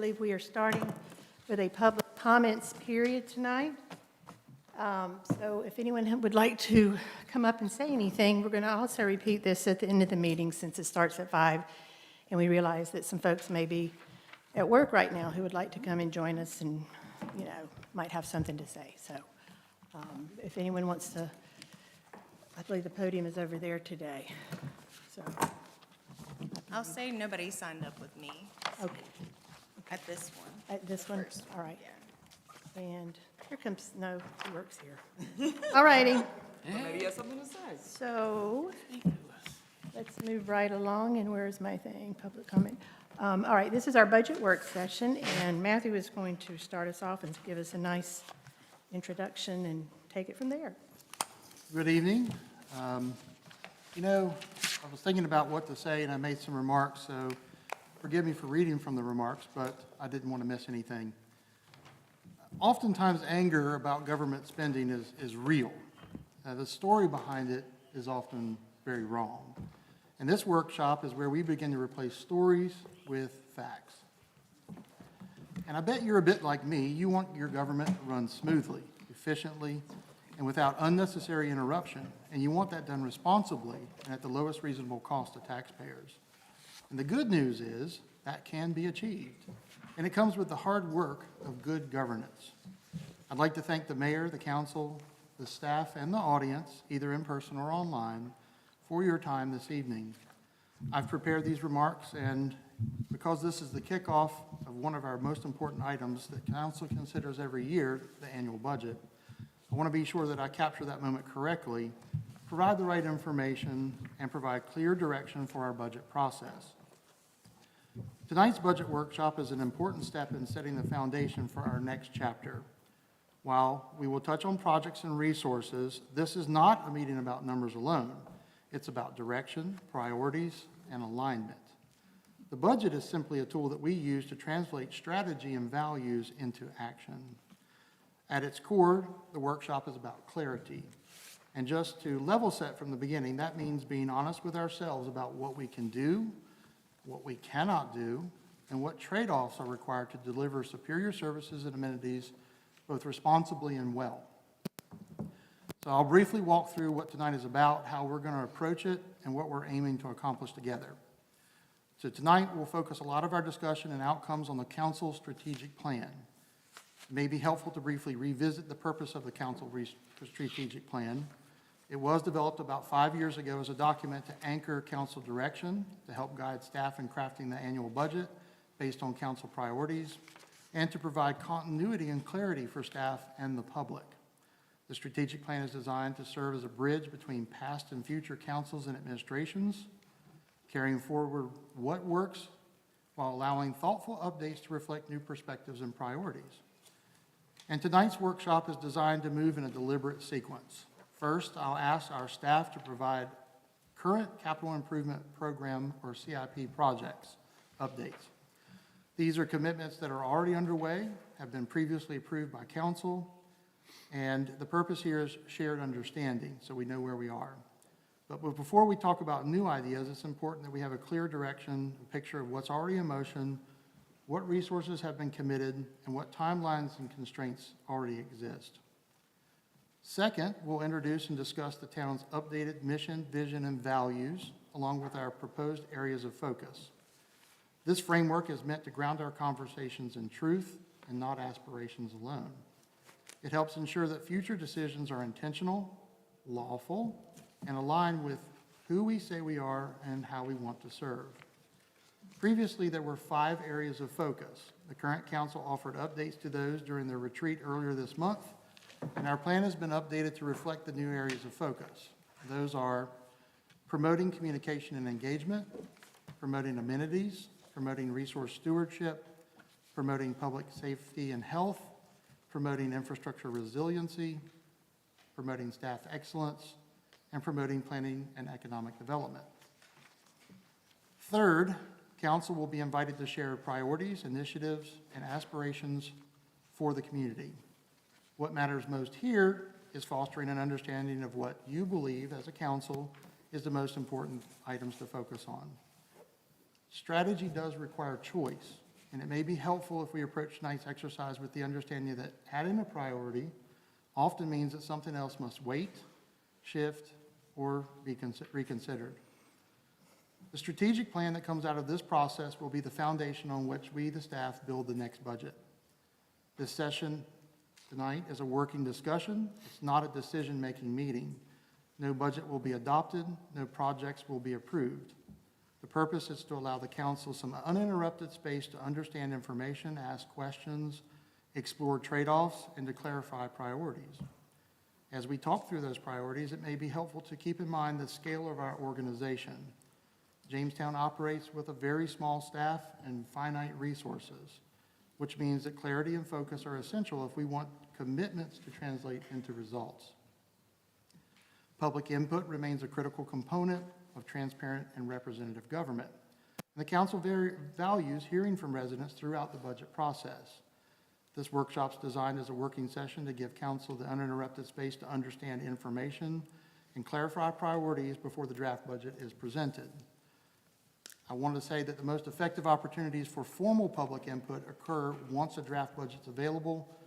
believe we are starting with a public comments period tonight. So if anyone would like to come up and say anything, we're going to also repeat this at the end of the meeting since it starts at 5, and we realize that some folks may be at work right now who would like to come and join us and, might have something to say. So if anyone wants to, I believe the podium is over there today. So, I'll say nobody signed up with me okay, at this one. at this one, First, all right. yeah. And here comes, no, he works here. All righty. Well, maybe he has something to say. So, let's move right along, and where's my thing, public comment? All right, this is our budget work session, and Matthew is going to start us off and give us a nice introduction and take it from there. Good evening. I was thinking about what to say, and I made some remarks, so forgive me for reading from the remarks, but I didn't want to miss anything. Oftentimes, anger about government spending is real. The story behind it is often very wrong. And this workshop is where we begin to replace stories with facts. And I bet you're a bit like me. You want your government to run smoothly, efficiently, and without unnecessary interruption. And you want that done responsibly and at the lowest reasonable cost to taxpayers. And the good news is that can be achieved. And it comes with the hard work of good governance. I'd like to thank the mayor, the council, the staff, and the audience, either in person or online, for your time this evening. I've prepared these remarks, and because this is the kickoff of one of our most important items that council considers every year, the annual budget, I want to be sure that I capture that moment correctly, provide the right information, and provide clear direction for our budget process. Tonight's budget workshop is an important step in setting the foundation for our next chapter. While we will touch on projects and resources, this is not a meeting about numbers alone. It's about direction, priorities, and alignment. The budget is simply a tool that we use to translate strategy and values into action. At its core, the workshop is about clarity. And just to level set from the beginning, that means being honest with ourselves about what we can do, what we cannot do, and what trade-offs are required to deliver superior services and amenities both responsibly and well. So I'll briefly walk through what tonight is about, how we're going to approach it, and what we're aiming to accomplish together. So tonight, we'll focus a lot of our discussion and outcomes on the council's strategic plan. It may be helpful to briefly revisit the purpose of the council strategic plan. It was developed about 5 years ago as a document to anchor council direction, to help guide staff in crafting the annual budget based on council priorities, and to provide continuity and clarity for staff and the public. The strategic plan is designed to serve as a bridge between past and future councils and administrations, carrying forward what works while allowing thoughtful updates to reflect new perspectives and priorities. And tonight's workshop is designed to move in a deliberate sequence. First, I'll ask our staff to provide current capital improvement program or CIP projects updates. These are commitments that are already underway, have been previously approved by council, and the purpose here is shared understanding, so we know where we are. But before we talk about new ideas, it's important that we have a clear direction, a picture of what's already in motion, what resources have been committed, and what timelines and constraints already exist. Second, we'll introduce and discuss the town's updated mission, vision, and values, along with our proposed areas of focus. This framework is meant to ground our conversations in truth and not aspirations alone. It helps ensure that future decisions are intentional, lawful, and aligned with who we say we are and how we want to serve. Previously, there were 5 areas of focus. The current council offered updates to those during their retreat earlier this month, and our plan has been updated to reflect the new areas of focus. Those are promoting communication and engagement, promoting amenities, promoting resource stewardship, promoting public safety and health, promoting infrastructure resiliency, promoting staff excellence, and promoting planning and economic development. Third, council will be invited to share priorities, initiatives, and aspirations for the community. What matters most here is fostering an understanding of what you believe as a council is the most important items to focus on. Strategy does require choice, And it may be helpful if we approach tonight's exercise with the understanding that adding a priority often means that something else must wait, shift, or be reconsidered. The strategic plan that comes out of this process will be the foundation on which we, the staff, build the next budget. This session tonight is a working discussion. It's not a decision-making meeting. No budget will be adopted. No projects will be approved. The purpose is to allow the council some uninterrupted space to understand information, ask questions, explore trade-offs, and to clarify priorities. As we talk through those priorities, it may be helpful to keep in mind the scale of our organization. Jamestown operates with a very small staff and finite resources, which means that clarity and focus are essential if we want commitments to translate into results. Public input remains a critical component of transparent and representative government. And the council values hearing from residents throughout the budget process. This workshop's designed as a working session to give council the uninterrupted space to understand information and clarify priorities before the draft budget is presented. I want to say that the most effective opportunities for formal public input occur once a draft budget's available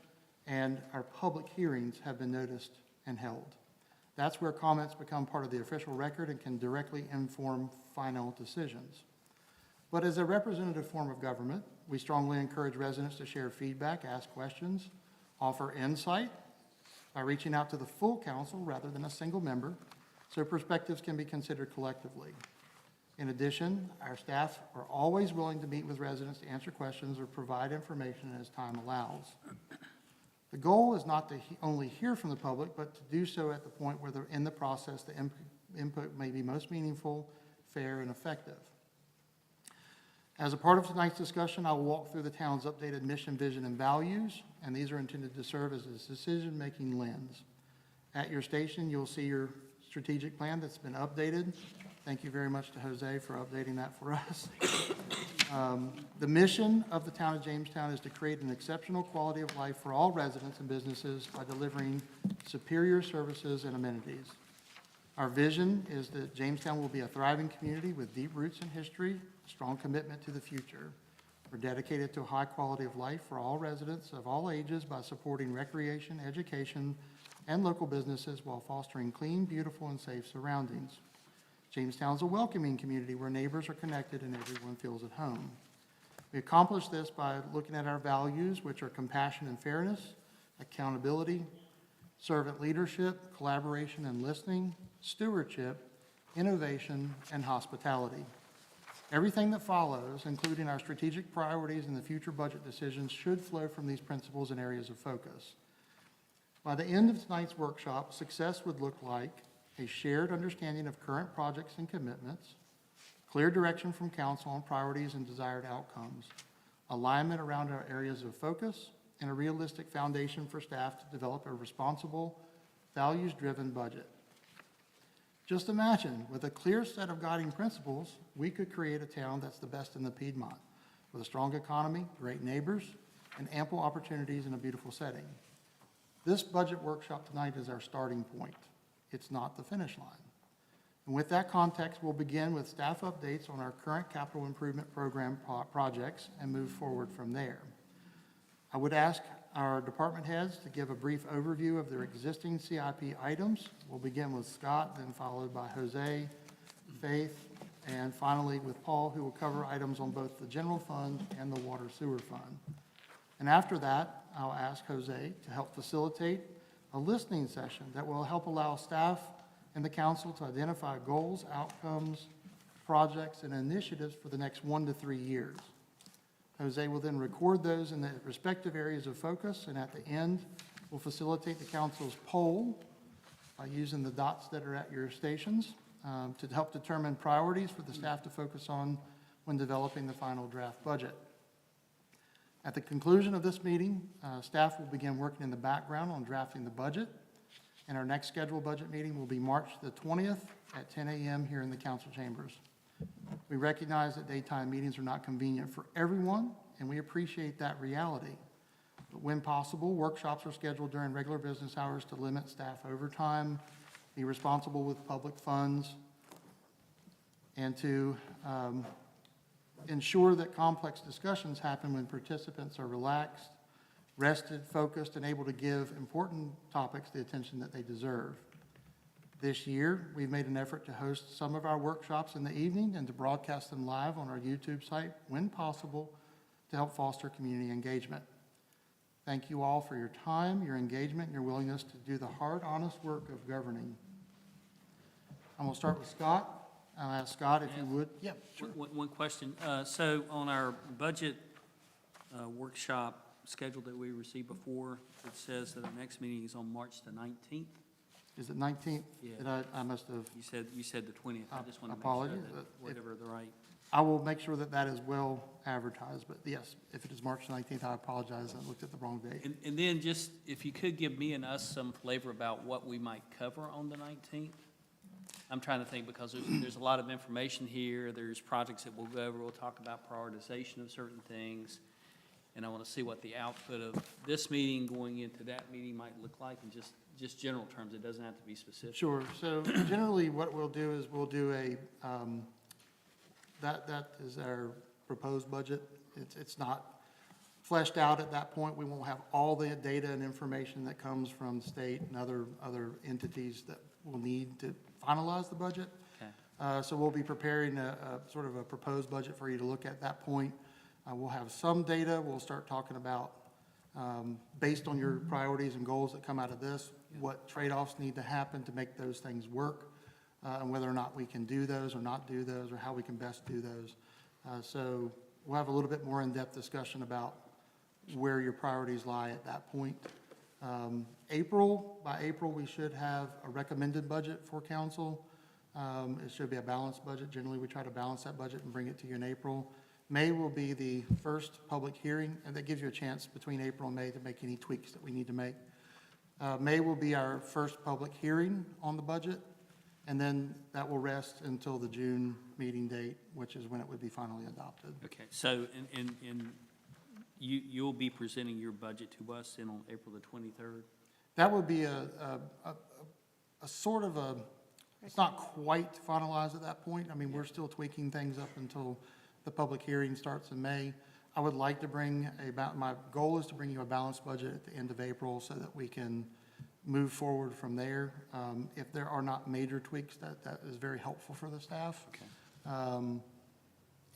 and our public hearings have been noticed and held. That's where comments become part of the official record and can directly inform final decisions. But as a representative form of government, we strongly encourage residents to share feedback, ask questions, offer insight by reaching out to the full council rather than a single member, so perspectives can be considered collectively. In addition, our staff are always willing to meet with residents to answer questions or provide information as time allows. The goal is not to only hear from the public, but to do so at the point where in the process the input may be most meaningful, fair, and effective. As a part of tonight's discussion, I will walk through the town's updated mission, vision, and values, and these are intended to serve as a decision-making lens. At your station, you'll see your strategic plan that's been updated. Thank you very much to Jose for updating that for us. The mission of the town of Jamestown is to create an exceptional quality of life for all residents and businesses by delivering superior services and amenities. Our vision is that Jamestown will be a thriving community with deep roots in history, strong commitment to the future. We're dedicated to a high quality of life for all residents of all ages by supporting recreation, education, and local businesses while fostering clean, beautiful, and safe surroundings. Jamestown is a welcoming community where neighbors are connected and everyone feels at home. We accomplish this by looking at our values, which are compassion and fairness, accountability, servant leadership, collaboration and listening, stewardship, innovation, and hospitality. Everything that follows, including our strategic priorities and the future budget decisions, should flow from these principles and areas of focus. By the end of tonight's workshop, success would look like a shared understanding of current projects and commitments, clear direction from council on priorities and desired outcomes, alignment around our areas of focus, and a realistic foundation for staff to develop a responsible, values-driven budget. Just imagine, with a clear set of guiding principles, we could create a town that's the best in the Piedmont, with a strong economy, great neighbors, and ample opportunities in a beautiful setting. This budget workshop tonight is our starting point. It's not the finish line. And with that context, we'll begin with staff updates on our current capital improvement program projects and move forward from there. I would ask our department heads to give a brief overview of their existing CIP items. We'll begin with Scott, then followed by Jose, Faith, and finally with Paul, who will cover items on both the general fund and the water sewer fund. And after that, I'll ask Jose to help facilitate a listening session that will help allow staff and the council to identify goals, outcomes, projects, and initiatives for the next 1 to 3 years. Jose will then record those in the respective areas of focus, and at the end, will facilitate the council's poll by using the dots that are at your stations to help determine priorities for the staff to focus on when developing the final draft budget. At the conclusion of this meeting, staff will begin working in the background on drafting the budget, and our next scheduled budget meeting will be March the 20th at 10 a.m. here in the council chambers. We recognize that daytime meetings are not convenient for everyone, and we appreciate that reality. But when possible, workshops are scheduled during regular business hours to limit staff overtime, be responsible with public funds, and to ensure that complex discussions happen when participants are relaxed, rested, focused, and able to give important topics the attention that they deserve. This year, we've made an effort to host some of our workshops in the evening and to broadcast them live on our YouTube site when possible to help foster community engagement. Thank you all for your time, your engagement, and your willingness to do the hard, honest work of governing. I'm going to start with Scott. I'll ask Scott if you would. Yeah, sure. One question. So on our budget workshop schedule that we received before, it says that our next meeting is on March the 19th. Is it 19th? Yeah. That I must have, You said the 20th. I just want to make Apologies. sure that whatever the right. I will make sure that that is well advertised, but yes, if it is March 19th, I apologize, I looked at the wrong date. And then just, if you could give me and us some flavor about what we might cover on the 19th? I'm trying to think, because there's a lot of information here, there's projects that we'll go over, we'll talk about prioritization of certain things, and I want to see what the output of this meeting going into that meeting might look like, in just general terms, it doesn't have to be specific. Sure, so generally what we'll do is we'll do a, that is our proposed budget. It's not fleshed out at that point. We won't have all the data and information that comes from the state and other entities that we'll need to finalize the budget. Okay. So we'll be preparing a sort of a proposed budget for you to look at that point. We'll have some data. We'll start talking about, based on your priorities and goals that come out of this, what trade-offs need to happen to make those things work, and whether or not we can do those or not do those, or how we can best do those. So we'll have a little bit more in-depth discussion about where your priorities lie at that point. By April, we should have a recommended budget for council. It should be a balanced budget. Generally, we try to balance that budget and bring it to you in April. May will be the first public hearing, and that gives you a chance between April and May to make any tweaks that we need to make. May will be our first public hearing on the budget, and then that will rest until the June meeting date, which is when it would be finally adopted. Okay, so, you'll be presenting your budget to us in on April the 23rd? That would be a sort of a, it's not quite finalized at that point. I mean, we're still tweaking things up until the public hearing starts in May. I would like to my goal is to bring you a balanced budget at the end of April so that we can move forward from there. If there are not major tweaks, that is very helpful for the staff. Okay.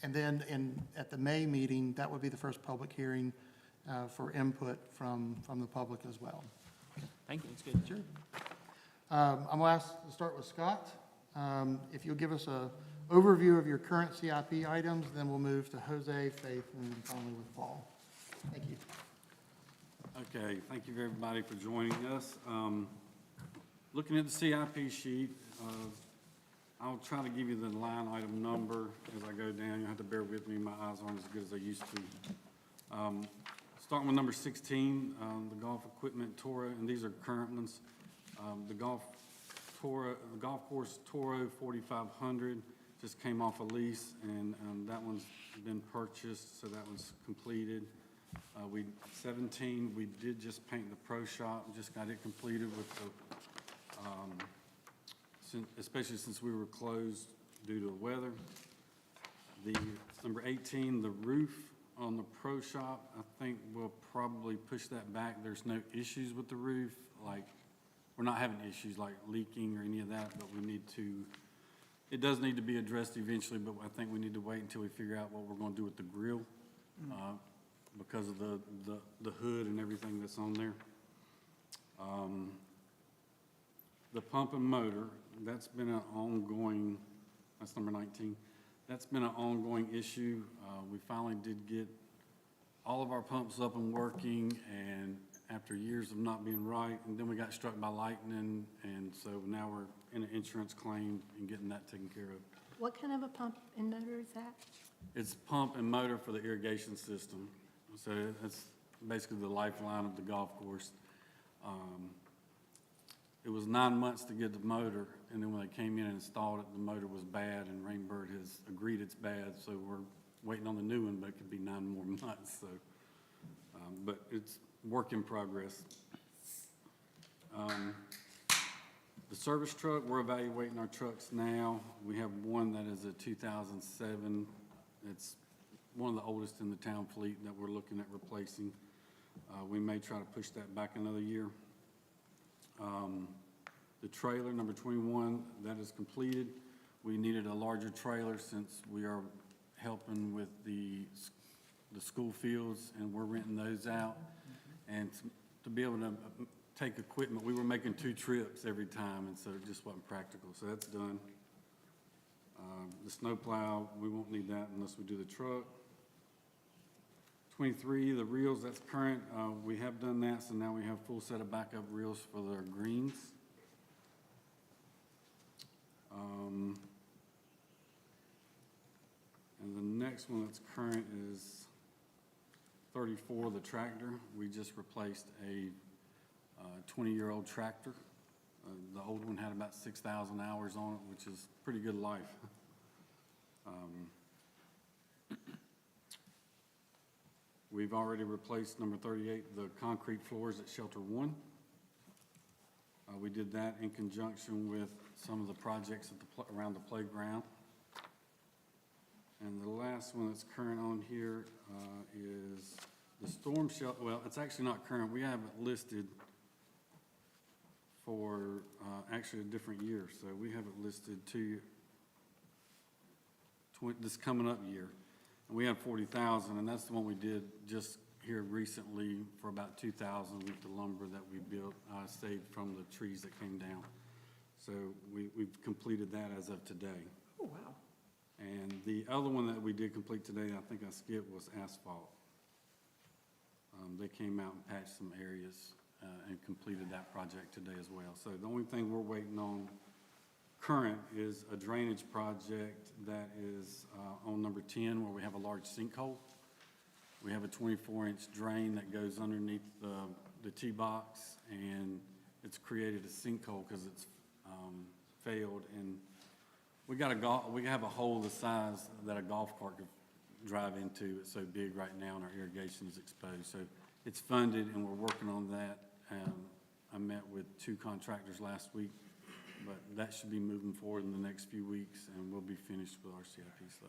And then at the May meeting, that would be the first public hearing for input from the public as well. Thank you, that's good. Sure. I'm going to ask to start with Scott. If you'll give us an overview of your current CIP items, then we'll move to Jose, Faith, and then finally with Paul. Thank you. Okay, thank you everybody for joining us. Looking at the CIP sheet, I'll try to give you the line item number as I go down. You'll have to bear with me, my eyes aren't as good as they used to. Starting with number 16, the golf equipment Toro, and these are current ones. The golf course Toro 4500 just came off a lease, and that one's been purchased, so that one's completed. 17, we did just paint the pro shop, just got it completed with the, especially since we were closed due to the weather. The number 18, the roof on the pro shop, I think we'll probably push that back. There's no issues with the roof, like we're not having issues like leaking or any of that, but we need to, it does need to be addressed eventually, but I think we need to wait until we figure out what we're going to do with the grill because of the hood and everything that's on there. The pump and motor, that's been an ongoing, that's number 19. That's been an ongoing issue. We finally did get all of our pumps up and working, and after years of not being right, and then we got struck by lightning, and so now we're in an insurance claim and getting that taken care of. What kind of a pump and motor is that? It's pump and motor for the irrigation system. So that's basically the lifeline of the golf course. It was 9 months to get the motor, and then when they came in and installed it, the motor was bad, and Rainbird has agreed it's bad, so we're waiting on the new one, but it could be 9 more months. So, but it's work in progress. The service truck, we're evaluating our trucks now. We have one that is a 2007. It's one of the oldest in the town fleet that we're looking at replacing. We may try to push that back another year. The trailer, number 21, that is completed. We needed a larger trailer since we are helping with the school fields, and we're renting those out. And to be able to take equipment, we were making 2 trips every time, and so it just wasn't practical. So that's done. The snowplow, we won't need that unless we do the truck. 23, the reels, that's current. We have done that, so now we have full set of backup reels for the greens. And the next one that's current is 34, the tractor. We just replaced a 20-year-old tractor. The old one had about 6,000 hours on it, which is pretty good life. We've already replaced number 38, the concrete floors at Shelter 1. We did that in conjunction with some of the projects at around the playground. And the last one that's current on here is the storm shelter. Well, it's actually not current. We have it listed for actually a different year. So we have it listed this coming up year. And we have 40,000, and that's the one we did just here recently for about 2,000 with the lumber that we built, saved from the trees that came down. So we've completed that as of today. Oh, wow. And the other one that we did complete today, I think I skipped, was asphalt. They came out and patched some areas and completed that project today as well. So the only thing we're waiting on current is a drainage project that is on number 10, where we have a large sinkhole. We have a 24-inch drain that goes underneath the tee box, and it's created a sinkhole because it's failed. And we have a hole the size that a golf cart could drive into. It's so big right now, and our irrigation is exposed. So it's funded, and we're working on that. I met with 2 contractors last week, but that should be moving forward in the next few weeks, and we'll be finished with our CIP stuff.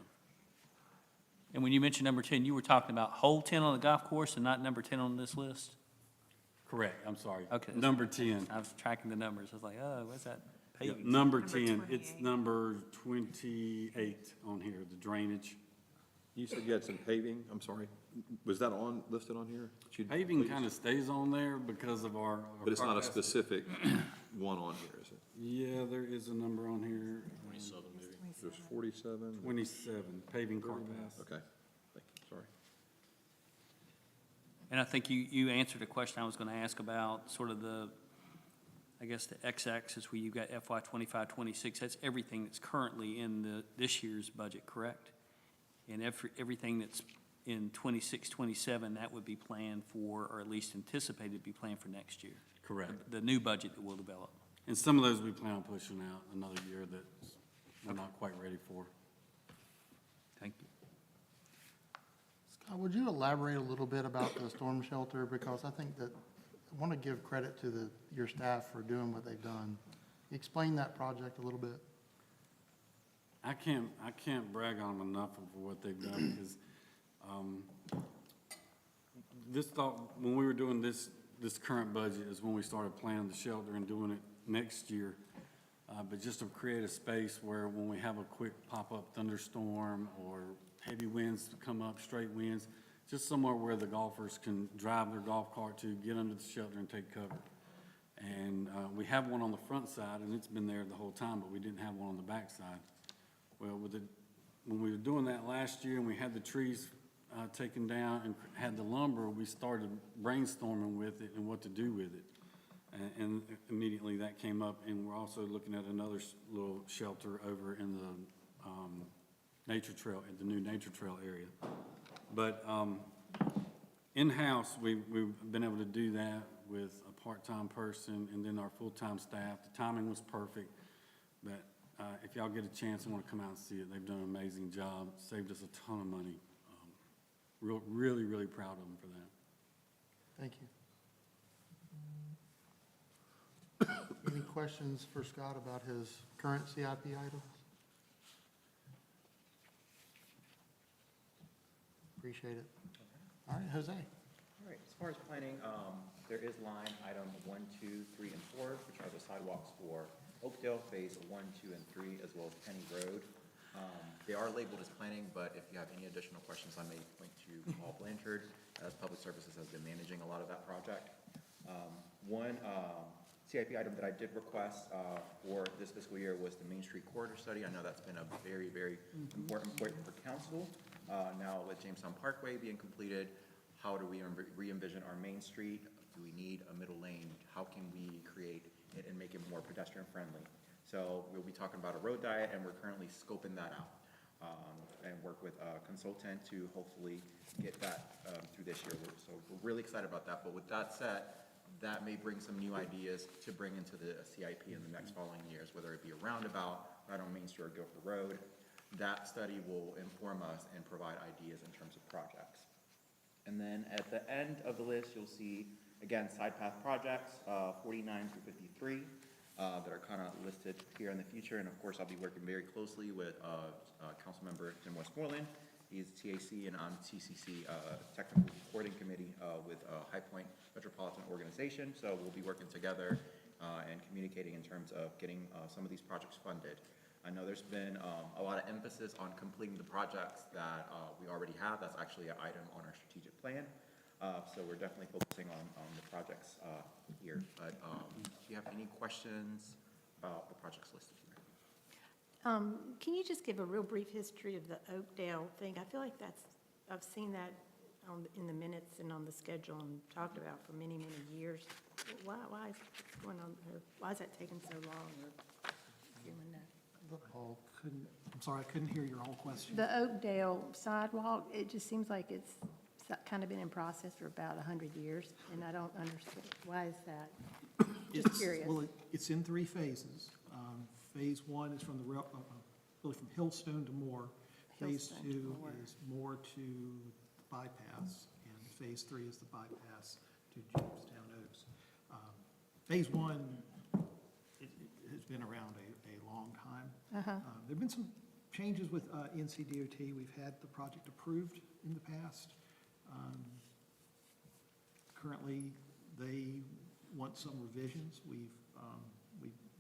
And when you mentioned number 10, you were talking about hole 10 on the golf course and not number 10 on this list? Correct, I'm sorry. Okay. Number 10. I was tracking the numbers. I was like, oh, what's that? Yeah, Paving. number Number 10, it's 28. number 28 on here, the drainage. You said you had some paving, I'm sorry, was that listed on here? Paving kind of stays on there because of our. But it's not a specific one on here, is it? Yeah, there is a number on here. There's 47? 27, paving car path. Okay, thank you, sorry. And I think you answered a question I was going to ask about sort of the, I guess, the x-axis where you've got FY 25, 26. That's everything that's currently in this year's budget, correct? And everything that's in 26, 27, that would be planned for, or at least anticipated to be planned for next year. Correct. The new budget that we'll develop. And some of those we plan on pushing out another year that we're not quite ready for. Thank you. Scott, would you elaborate a little bit about the storm shelter? Because I think that, I want to give credit to your staff for doing what they've done. Explain that project a little bit. I can't brag on them enough for what they've done, because this thought, when we were doing this current budget is when we started planning the shelter and doing it next year. But just to create a space where when we have a quick pop-up thunderstorm or heavy winds come up, straight winds, just somewhere where the golfers can drive their golf cart to, get under the shelter and take cover. And we have one on the front side, and it's been there the whole time, but we didn't have one on the back side. Well, when we were doing that last year and we had the trees taken down and had the lumber, we started brainstorming with it and what to do with it. And immediately that came up, and we're also looking at another little shelter over in the nature trail, at the new nature trail area. But in-house, we've been able to do that with a part-time person and then our full-time staff. The timing was perfect, but if y'all get a chance and want to come out and see it, they've done an amazing job, saved us a ton of money. Really, really proud of them for that. Thank you. Any questions for Scott about his current CIP items? Appreciate it. All right, Jose. All right, as far as planning, there is line item 1, 2, 3, and 4, which are the sidewalks for Oakdale Phase 1, 2, and 3, as well as Penny Road. They are labeled as planning, but if you have any additional questions, I may point to Paul Blanchard, as Public Services has been managing a lot of that project. One CIP item that I did request for this fiscal year was the Main Street Corridor Study. I know that's been a very, very important point for council. Now with Jamestown Parkway being completed, how do we re-envision our Main Street? Do we need a middle lane? How can we create it and make it more pedestrian friendly? So we'll be talking about a road diet, and we're currently scoping that out and work with a consultant to hopefully get that through this year. So we're really excited about that. But with that said, that may bring some new ideas to bring into the CIP in the next following years, whether it be a roundabout, right on Main Street or Guilford Road. That study will inform us and provide ideas in terms of projects. And then at the end of the list, you'll see, again, side path projects, 49 through 53, that are kind of listed here in the future. And of course, I'll be working very closely with Councilmember Jim Westmoreland. He's TAC and I'm TCC Technical Reporting Committee with High Point Metropolitan Organization. So we'll be working together and communicating in terms of getting some of these projects funded. I know there's been a lot of emphasis on completing the projects that we already have. That's actually an item on our strategic plan. So we're definitely focusing on the projects here. But do you have any questions about the projects listed here? Can you just give a real brief history of the Oakdale thing? I feel like I've seen that in the minutes and on the schedule and talked about for many, many years. Why is it going on, or why is that taking so long, or doing that? Paul, I'm sorry, I couldn't hear your whole question. The Oakdale sidewalk, it just seems like it's kind of been in process for about 100 years, and I don't understand, why is that? Just curious. Well, it's in 3 phases. Phase 1 is from really from Hillstone to Moore. Phase Hillstone to 2 Moore. is Moore to bypass, and Phase 3 is the bypass to Jamestown Oaks. Phase 1, it has been around a long time. There've been some changes with NCDOT. We've had the project approved in the past. Currently, they want some revisions. We've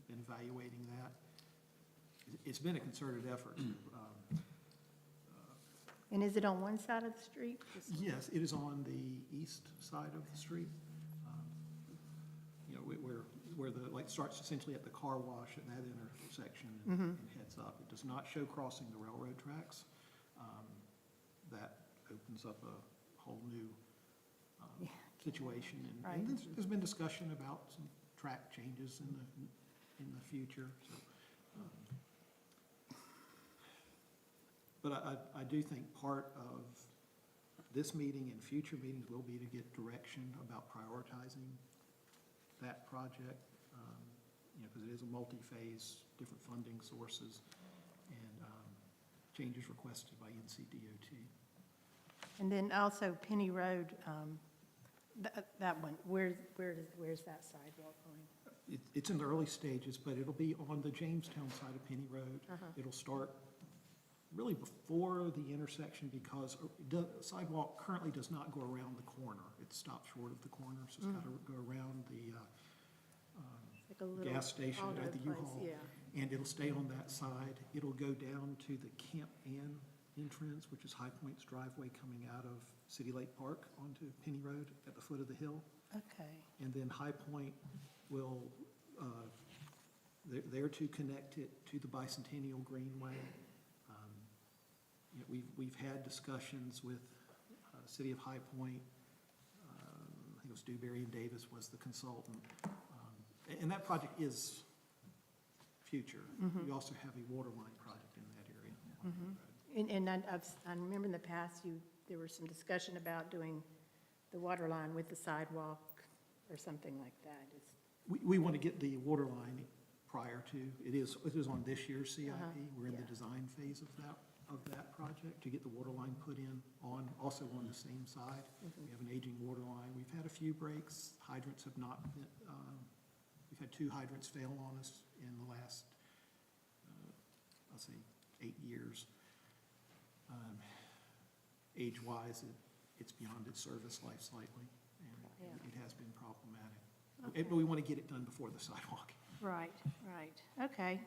been evaluating that. It's been a concerted effort. And is it on one side of the street? Yes, it is on the east side of the street. You know, where the, like, starts essentially at the car wash at that intersection and heads up. It does not show crossing the railroad tracks. That opens up a whole new situation. Right. And there's been discussion about some track changes in the future. So, but I do think part of this meeting and future meetings will be to get direction about prioritizing that project, you know, because it is a multi-phase, different funding sources, and changes requested by NCDOT. And then also Penny Road, that one, where's that sidewalk going? It's in the early stages, but it'll be on the Jamestown side of Penny Road. It'll start really before the intersection, because the sidewalk currently does not go around the corner. It stops short of the corner, so it's got to go around the Like a little gas station auto at the place, U-Haul. yeah. And it'll stay on that side. It'll go down to the Camp Ann entrance, which is High Point's driveway coming out of City Lake Park onto Penny Road at the foot of the hill. Okay. And then High Point will, they're to connect it to the Bicentennial Greenway. You know, we've had discussions with City of High Point. I think it was Dewberry and Davis was the consultant. And that project is future. We also have a water line project in that area. And I remember in the past, there was some discussion about doing the water line with the sidewalk or something like that. We want to get the water line prior to, it is on this year's CIP. We're in the Yeah. design phase of that project to get the water line put in also on the same side. We have an aging water line. We've had a few breaks. Hydrants have not been, we've had 2 hydrants fail on us in the last, I'll say, 8 years. age-wise, it's beyond its service life slightly, and Yeah. it has been problematic. But we want to get it done before the sidewalk. Right, right, okay.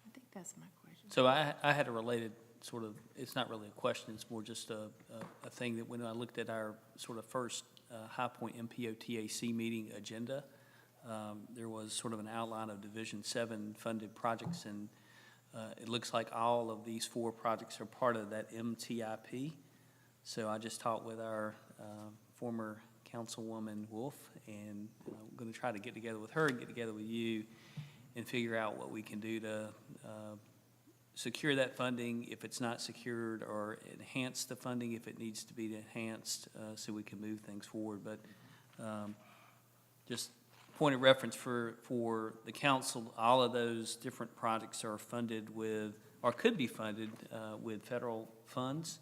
I think that's my question. So I had a related sort of, it's not really a question, it's more just a thing that when I looked at our sort of first High Point MPO TAC meeting agenda, there was sort of an outline of Division 7 funded projects, and it looks like all of these 4 projects are part of that MTIP. So I just talked with our former Councilwoman Wolf, and I'm going to try to get together with her and get together with you and figure out what we can do to secure that funding if it's not secured, or enhance the funding if it needs to be enhanced, so we can move things forward. But just point of reference for the council, all of those different projects are funded with, or could be funded with federal funds.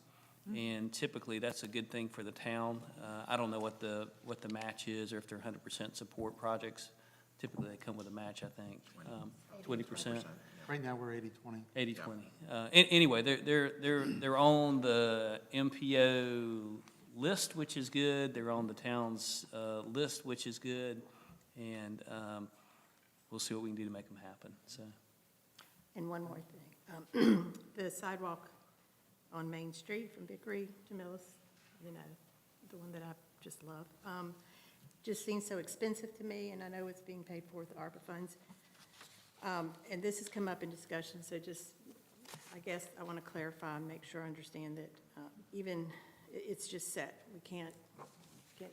And typically, that's a good thing for the town. I don't know what the match is, or if they're 100% support projects. Typically, they come with a match, I think, 20%. Right now, we're 80/20. 80/20. Anyway, they're on the MPO list, which is good. They're on the town's list, which is good. And we'll see what we can do to make them happen, so. And one more thing. The sidewalk on Main Street from Vickery to Millis, you know, the one that I just love, just seems so expensive to me, and I know it's being paid for with ARPA funds. And this has come up in discussion, so just, I guess I want to clarify and make sure I understand that even, it's just set. We can't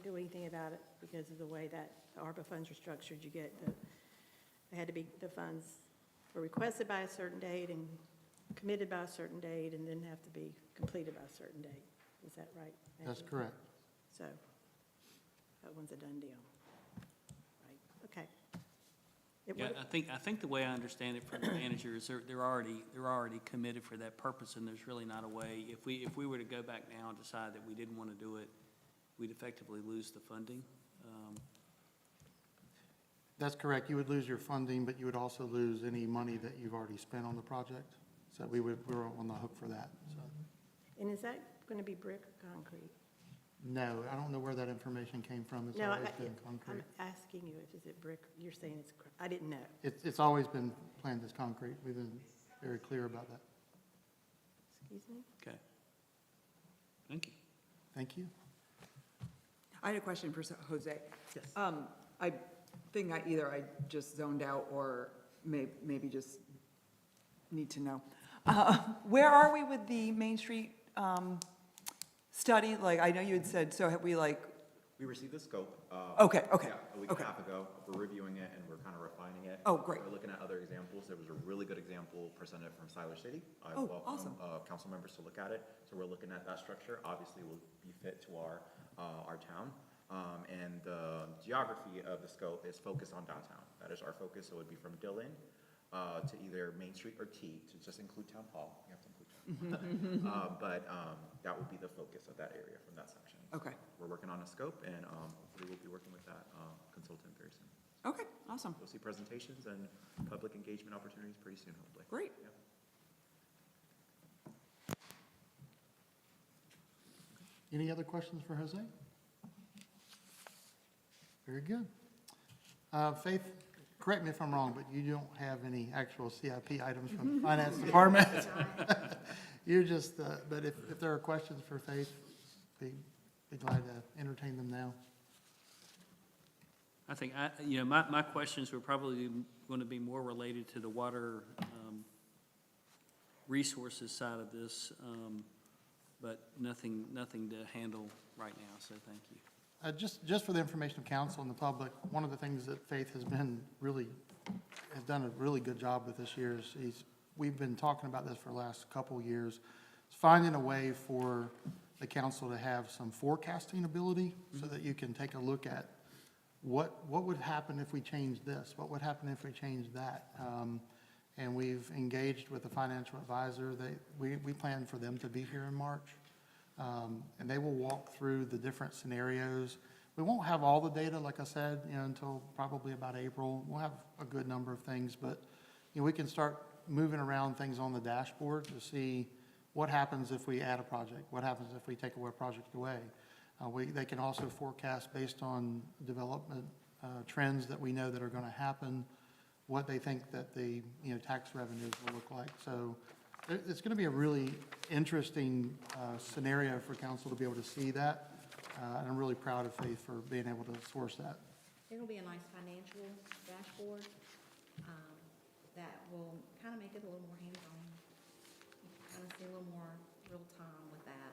do anything about it because of the way that the ARPA funds are structured. You get the funds were requested by a certain date and committed by a certain date, and then have to be completed by a certain date. Is that right? That's correct. So, that one's a done deal. Right, okay. It Yeah, would- I think the way I understand it from the manager is they're already committed for that purpose, and there's really not a way, if we were to go back now and decide that we didn't want to do it, we'd effectively lose the funding. That's correct. You would lose your funding, but you would also lose any money that you've already spent on the project. So we're on the hook for that, so. And is that going to be brick or concrete? No, I don't know where that information came from. It's No, always been concrete. I'm asking you, is it brick? You're saying it's, I didn't know. It's always been planned as concrete. We've been very clear about that. Excuse me? Okay. Thank you. Thank you. I had a question for Jose. Yes. I think I just zoned out or maybe just need to know. Where are we with the Main Street study? Like, I know you had said, so have we We received the scope. Okay. Yeah, a week and Okay. a half ago. We're reviewing it and we're kind of refining it. Oh, great. We're looking at other examples. There was a really good example presented from Siler City. I Oh, welcome awesome. council members to look at it. So we're looking at that structure. Obviously, will be fit to our town. And the geography of the scope is focused on downtown. That is our focus. So it would be from Dillon to either Main Street or T, to just include Town Hall. You have to include Town Hall. But that would be the focus of that area from that section. Okay. We're working on a scope, and hopefully we'll be working with that consultant very soon. Okay, awesome. You'll see presentations and public engagement opportunities pretty soon, hopefully. Great. Yeah. Any other questions for Jose? Very good. Faith, correct me if I'm wrong, but you don't have any actual CIP items from the finance department? You're just, but if there are questions for Faith, be glad to entertain them now. I think, my questions were probably going to be more related to the water resources side of this, but nothing to handle right now, so thank you. Just for the information of council and the public, one of the things that Faith has done a really good job with this year is we've been talking about this for the last couple of years, is finding a way for the council to have some forecasting ability so that you can take a look at what would happen if we changed this? What would happen if we changed that? And we've engaged with a financial advisor. We plan for them to be here in March. And they will walk through the different scenarios. We won't have all the data, like I said, until probably about April. We'll have a good number of things, but we can start moving around things on the dashboard to see what happens if we add a project? What happens if we take a project away? They can also forecast based on development trends that we know that are going to happen, what they think that the, tax revenues will look like. So it's going to be a really interesting scenario for council to be able to see that. And I'm really proud of Faith for being able to source that. It'll be a nice financial dashboard that will kind of make it a little more hands-on. You can kind of see a little more real time with that.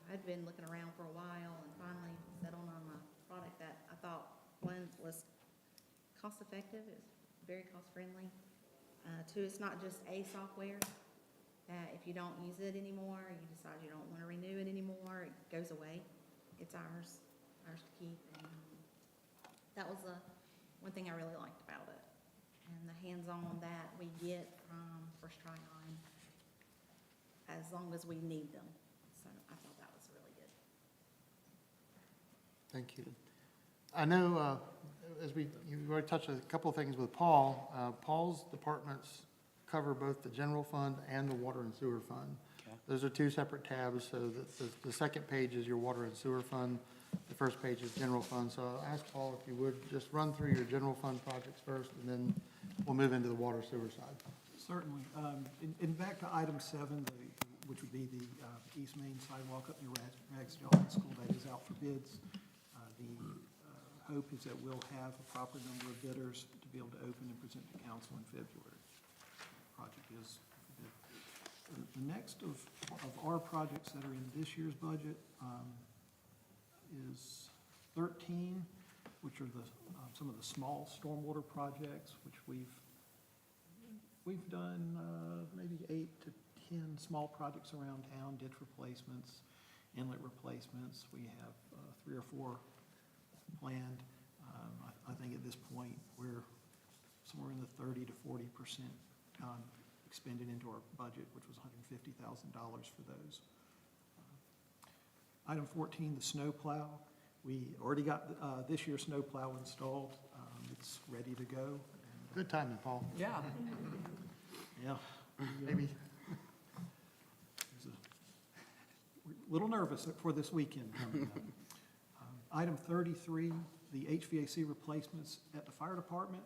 I'd been looking around for a while and finally settled on a product that I thought, one, was cost-effective, it's very cost-friendly. Two, it's not just a software that if you don't use it anymore, you decide you don't want to renew it anymore, it goes away. It's ours to keep. And that was one thing I really liked about it. And the hands-on that we get from First Try On, as long as we need them. So I thought that was really good. Thank you. I know, you've already touched a couple of things with Paul. Paul's departments cover both the general fund and the water and sewer fund. Okay. Those are two separate tabs, so the second page is your water and sewer fund. The first page is general fund. So I'll ask Paul if you would just run through your general fund projects first, and then we'll move into the water sewer side. Certainly. And back to item 7, which would be the East Main sidewalk up near Ragsdale High School that is out for bids. The hope is that we'll have a proper number of bidders to be able to open and present to council in February. Project is for bid. The next of our projects that are in this year's budget is 13, which are some of the small stormwater projects, which we've done maybe 8 to 10 small projects around town, ditch replacements, inlet replacements. We have 3 or 4 planned. I think at this point, we're somewhere in the 30 to 40% expended into our budget, which was $150,000 for those. Item 14, the snow plow. We already got this year's snow plow installed. It's ready to go. Good timing, Paul. Yeah. Yeah. Maybe. We're a little nervous for this weekend coming up. Item 33, the HVAC replacements at the fire department.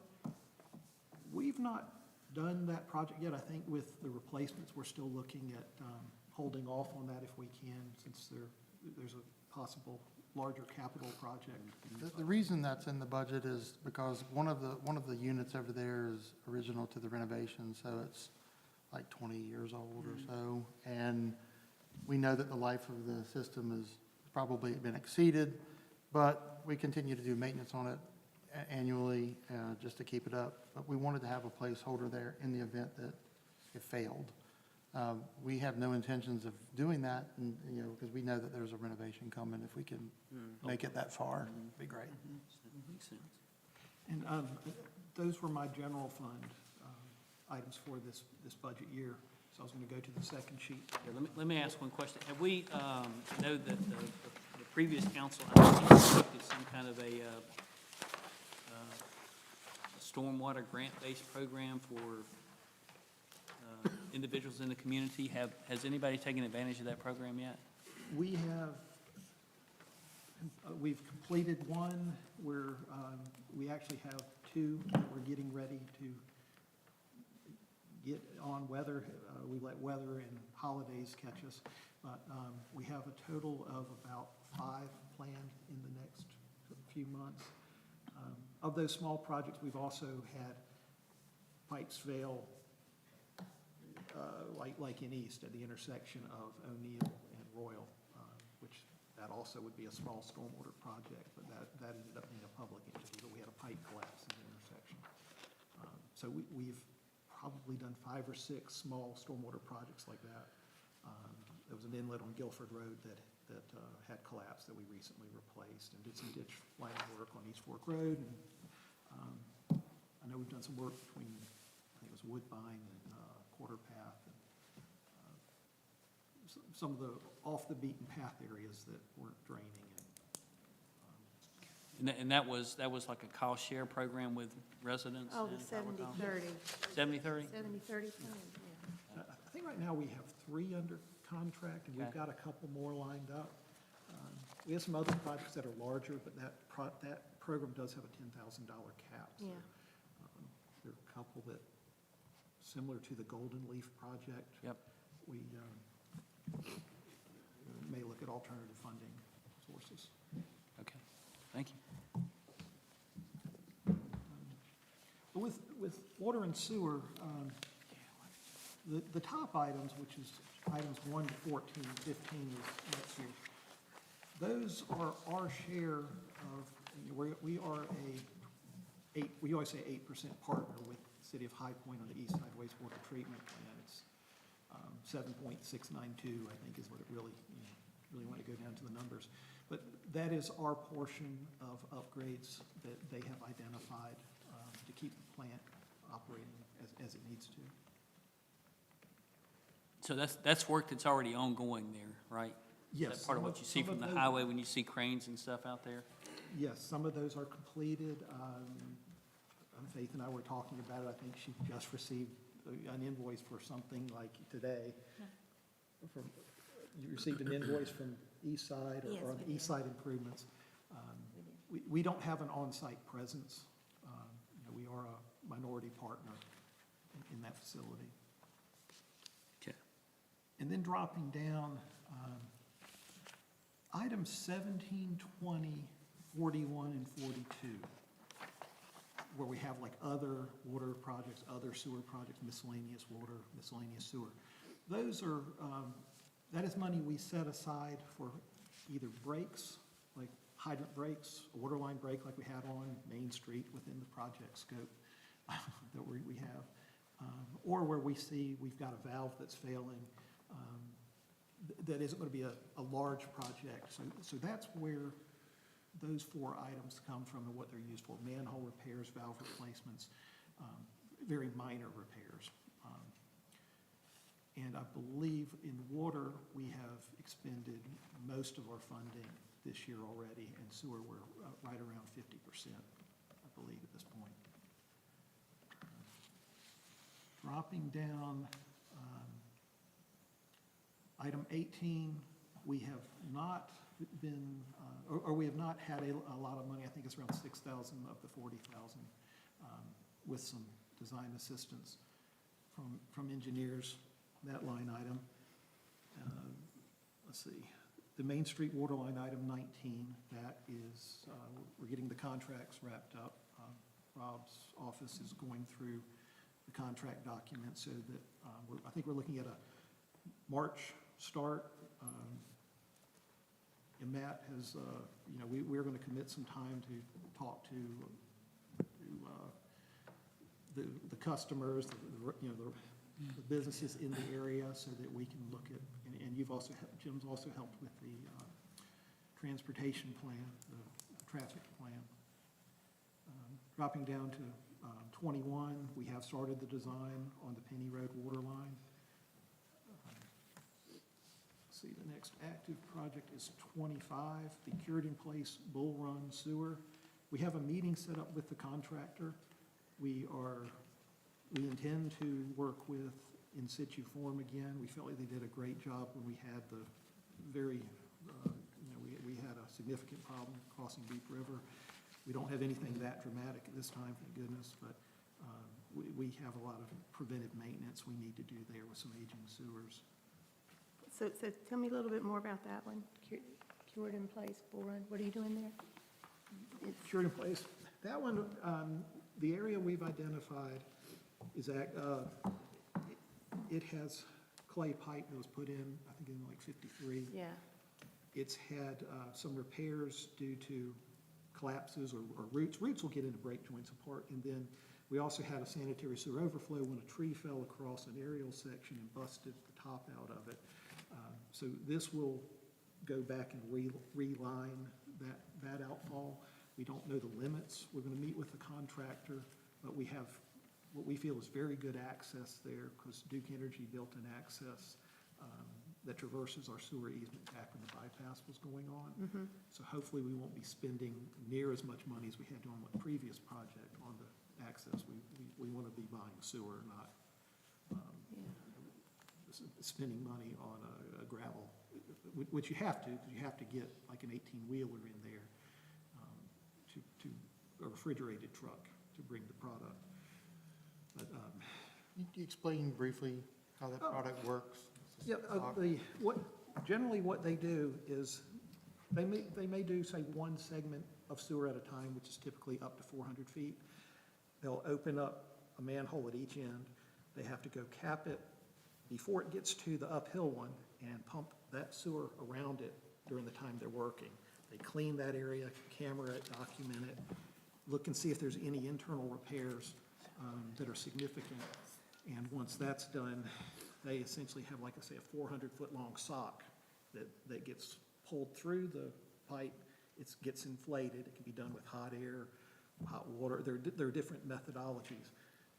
We've not done that project yet. I think with the replacements, we're still looking at holding off on that if we can, since there's a possible larger capital project. The reason that's in the budget is because one of the units over there is original to the renovation, so it's like 20 years old or so. And we know that the life of the system has probably been exceeded, but we continue to do maintenance on it annually just to keep it up. But we wanted to have a placeholder there in the event that it failed. We have no intentions of doing that, and, because we know that there's a renovation coming. If we can make it that far, it'd be great. That makes sense. And those were my general fund items for this budget year. So I was going to go to the second sheet. Yeah, let me ask one question. Have we, know that the previous council, I think, looked at some kind of a stormwater grant-based program for individuals in the community? Has anybody taken advantage of that program yet? We have, we've completed one where we actually have 2 that we're getting ready to get on weather. We let weather and holidays catch us. But we have a total of about 5 planned in the next few months. Of those small projects, we've also had Pikesville, like in East, at the intersection of O'Neill and Royal, which that also would be a small stormwater project, but that ended up being a public entity, but we had a pipe collapse in the intersection. So we've probably done 5 or 6 small stormwater projects like that. There was an inlet on Guilford Road that had collapsed that we recently replaced, and did some ditch lining work on East Fork Road. And I know we've done some work between, I think it was Woodbine and Quarter Path, and some of the off the beaten path areas that weren't draining. And that was like a cost share program with residents? Oh, the in Howard County? 70/30. 70/30? 70/30 plan, yeah. I think right now we have 3 under contract, and we've Okay. got a couple more lined up. We have some other projects that are larger, but that program does have a $10,000 cap. So, Yeah. there are a couple that, similar to the Golden Leaf project. Yep. We may look at alternative funding sources. Okay, thank you. But with water and sewer, the top items, which is items 1 to 14, 15 is next year, those are our share of, we are we always say 8% partner with the City of High Point on the East Side wastewater treatment plan. It's 7.692, I think, is what it really, really want to go down to the numbers. But that is our portion of upgrades that they have identified to keep the plant operating as it needs to. So that's work that's already ongoing there, right? Is Yes. that part of what you see from the highway when you see cranes and stuff out there? Yes, some of those are completed. Faith and I were talking about it. I think she just received an invoice for something like today. You received an invoice from East Side Yes, or we the did. East Side improvements. We did. We don't have an on-site presence. We are a minority partner in that facility. Okay. And then dropping down, items 17, 20, 41, and 42, where we have like other water projects, other sewer projects, miscellaneous water, miscellaneous sewer. Those are, that is money we set aside for either breaks, like hydrant breaks, a water line break like we had on Main Street within the project scope that we have, or where we see we've got a valve that's failing, that isn't going to be a large project. So that's where those 4 items come from and what they're used for: manhole repairs, valve replacements, very minor repairs. And I believe in water, we have expended most of our funding this year already, and sewer, we're right around 50%, I believe, at this point. Dropping down, item 18, we have not been, or we have not had a lot of money. I think it's around 6,000 of the 40,000, with some design assistance from engineers, that line item. Let's see, the Main Street water line item 19, that is, we're getting the contracts wrapped up. Rob's office is going through the contract documents so that, I think we're looking at a March start. And Matt has, we're going to commit some time to talk to the customers, the businesses in the area, so that we can look at, and you've also, Jim's also helped with the transportation plan, the traffic plan. Dropping down to 21, we have started the design on the Penny Road water line. See, the next active project is 25, the cured-in-place Bull Run sewer. We have a meeting set up with the contractor. We intend to work with in situ form again. We felt like they did a great job when we had the very, we had a significant problem crossing Deep River. We don't have anything that dramatic at this time, thank goodness, but we have a lot of preventive maintenance we need to do there with some aging sewers. So tell me a little bit more about that one, cured in place, Bull Run. What are you doing there? Cured in place. That one, the area we've identified is that it has clay pipe that was put in, I think in like 53. Yeah, It's had some repairs due to collapses or roots. Roots will get into break joints apart. And then we also had a sanitary sewer overflow when a tree fell across an aerial section and busted the top out of it. So this will go back and reline that outfall. We don't know the limits. We're going to meet with the contractor, but we have what we feel is very good access there because Duke Energy built an access that traverses our sewer easement back when the bypass was going on. So hopefully we won't be spending near as much money as we had on the previous project on the access. We want to be buying sewer, not yeah. the spending money on a gravel, which you have to, because you have to get like an 18-wheeler in there to a refrigerated truck to bring the product. But, Can you explain briefly how that product works? yeah, generally what they do is, they may do, say, one segment of sewer at a time, which is typically up to 400 feet. They'll open up a manhole at each end. They have to go cap it before it gets to the uphill one and pump that sewer around it during the time they're working. They clean that area, camera it, document it, look and see if there's any internal repairs that are significant. And once that's done, they essentially have, like I say, a 400-foot-long sock that gets pulled through the pipe. It gets inflated. It can be done with hot air, hot water. There are different methodologies,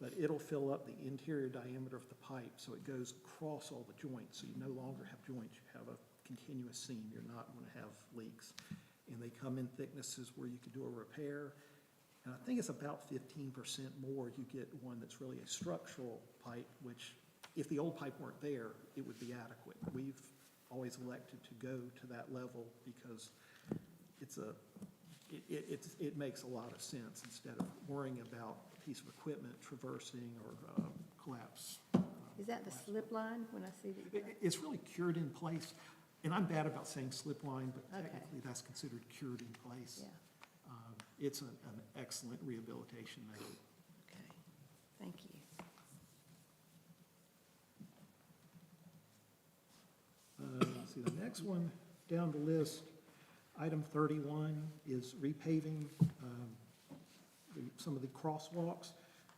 but it'll fill up the interior diameter of the pipe so it goes across all the joints. So you no longer have joints. You have a continuous seam. You're not going to have leaks. And they come in thicknesses where you could do a repair. And I think it's about 15% more. You get one that's really a structural pipe, which if the old pipe weren't there, it would be adequate. We've always elected to go to that level because it makes a lot of sense instead of worrying about a piece of equipment traversing or collapse. Is that the slip line when I see that? It's really cured in place, and I'm bad about saying slip line, but Okay. technically that's considered cured in place. Yeah, It's an excellent rehabilitation method. okay, thank you. Let's see, the next one down the list, item 31 is repaving some of the crosswalks.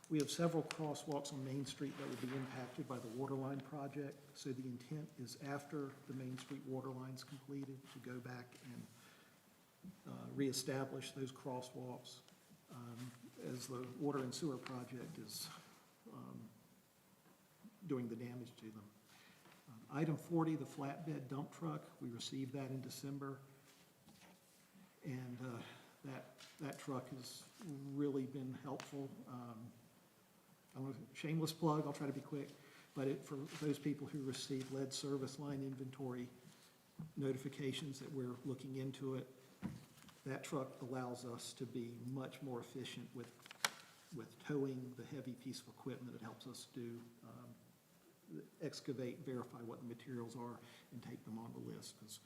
We have several crosswalks on Main Street that will be impacted by the waterline project. So the intent is after the Main Street waterline's completed to go back and reestablish those crosswalks as the water and sewer project is doing the damage to them. Item 40, the flatbed dump truck, we received that in December. And that truck has really been helpful. I'm a shameless plug, I'll try to be quick, but for those people who receive lead service line inventory notifications that we're looking into it, that truck allows us to be much more efficient with towing the heavy piece of equipment. It helps us do excavate, verify what the materials are, and take them on the list, because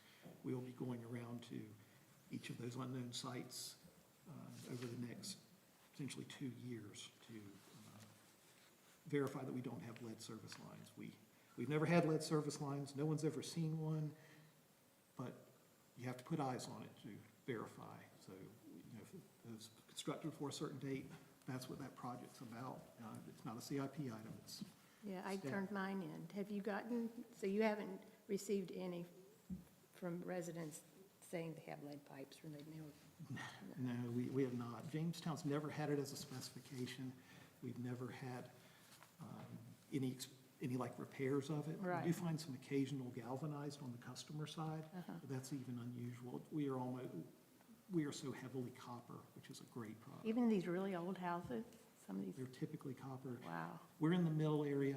we'll be going around to each of those unknown sites over the next essentially 2 years to verify that we don't have lead service lines. We've never had lead service lines. No one's ever seen one, but you have to put eyes on it to verify. So, if it was constructed for a certain date, that's what that project's about. It's not a CIP item. It's Yeah, I staff. turned mine in. Have you gotten, so you haven't received any from residents saying they have lead pipes or they know? No, we have not. Jamestown's never had it as a specification. We've never had any like repairs of it. Right. We do find some occasional galvanized on the customer side, but that's even unusual. We are so heavily copper, which is a great product. Even these really old houses, some of these, They're typically copper. wow. We're in the mill area,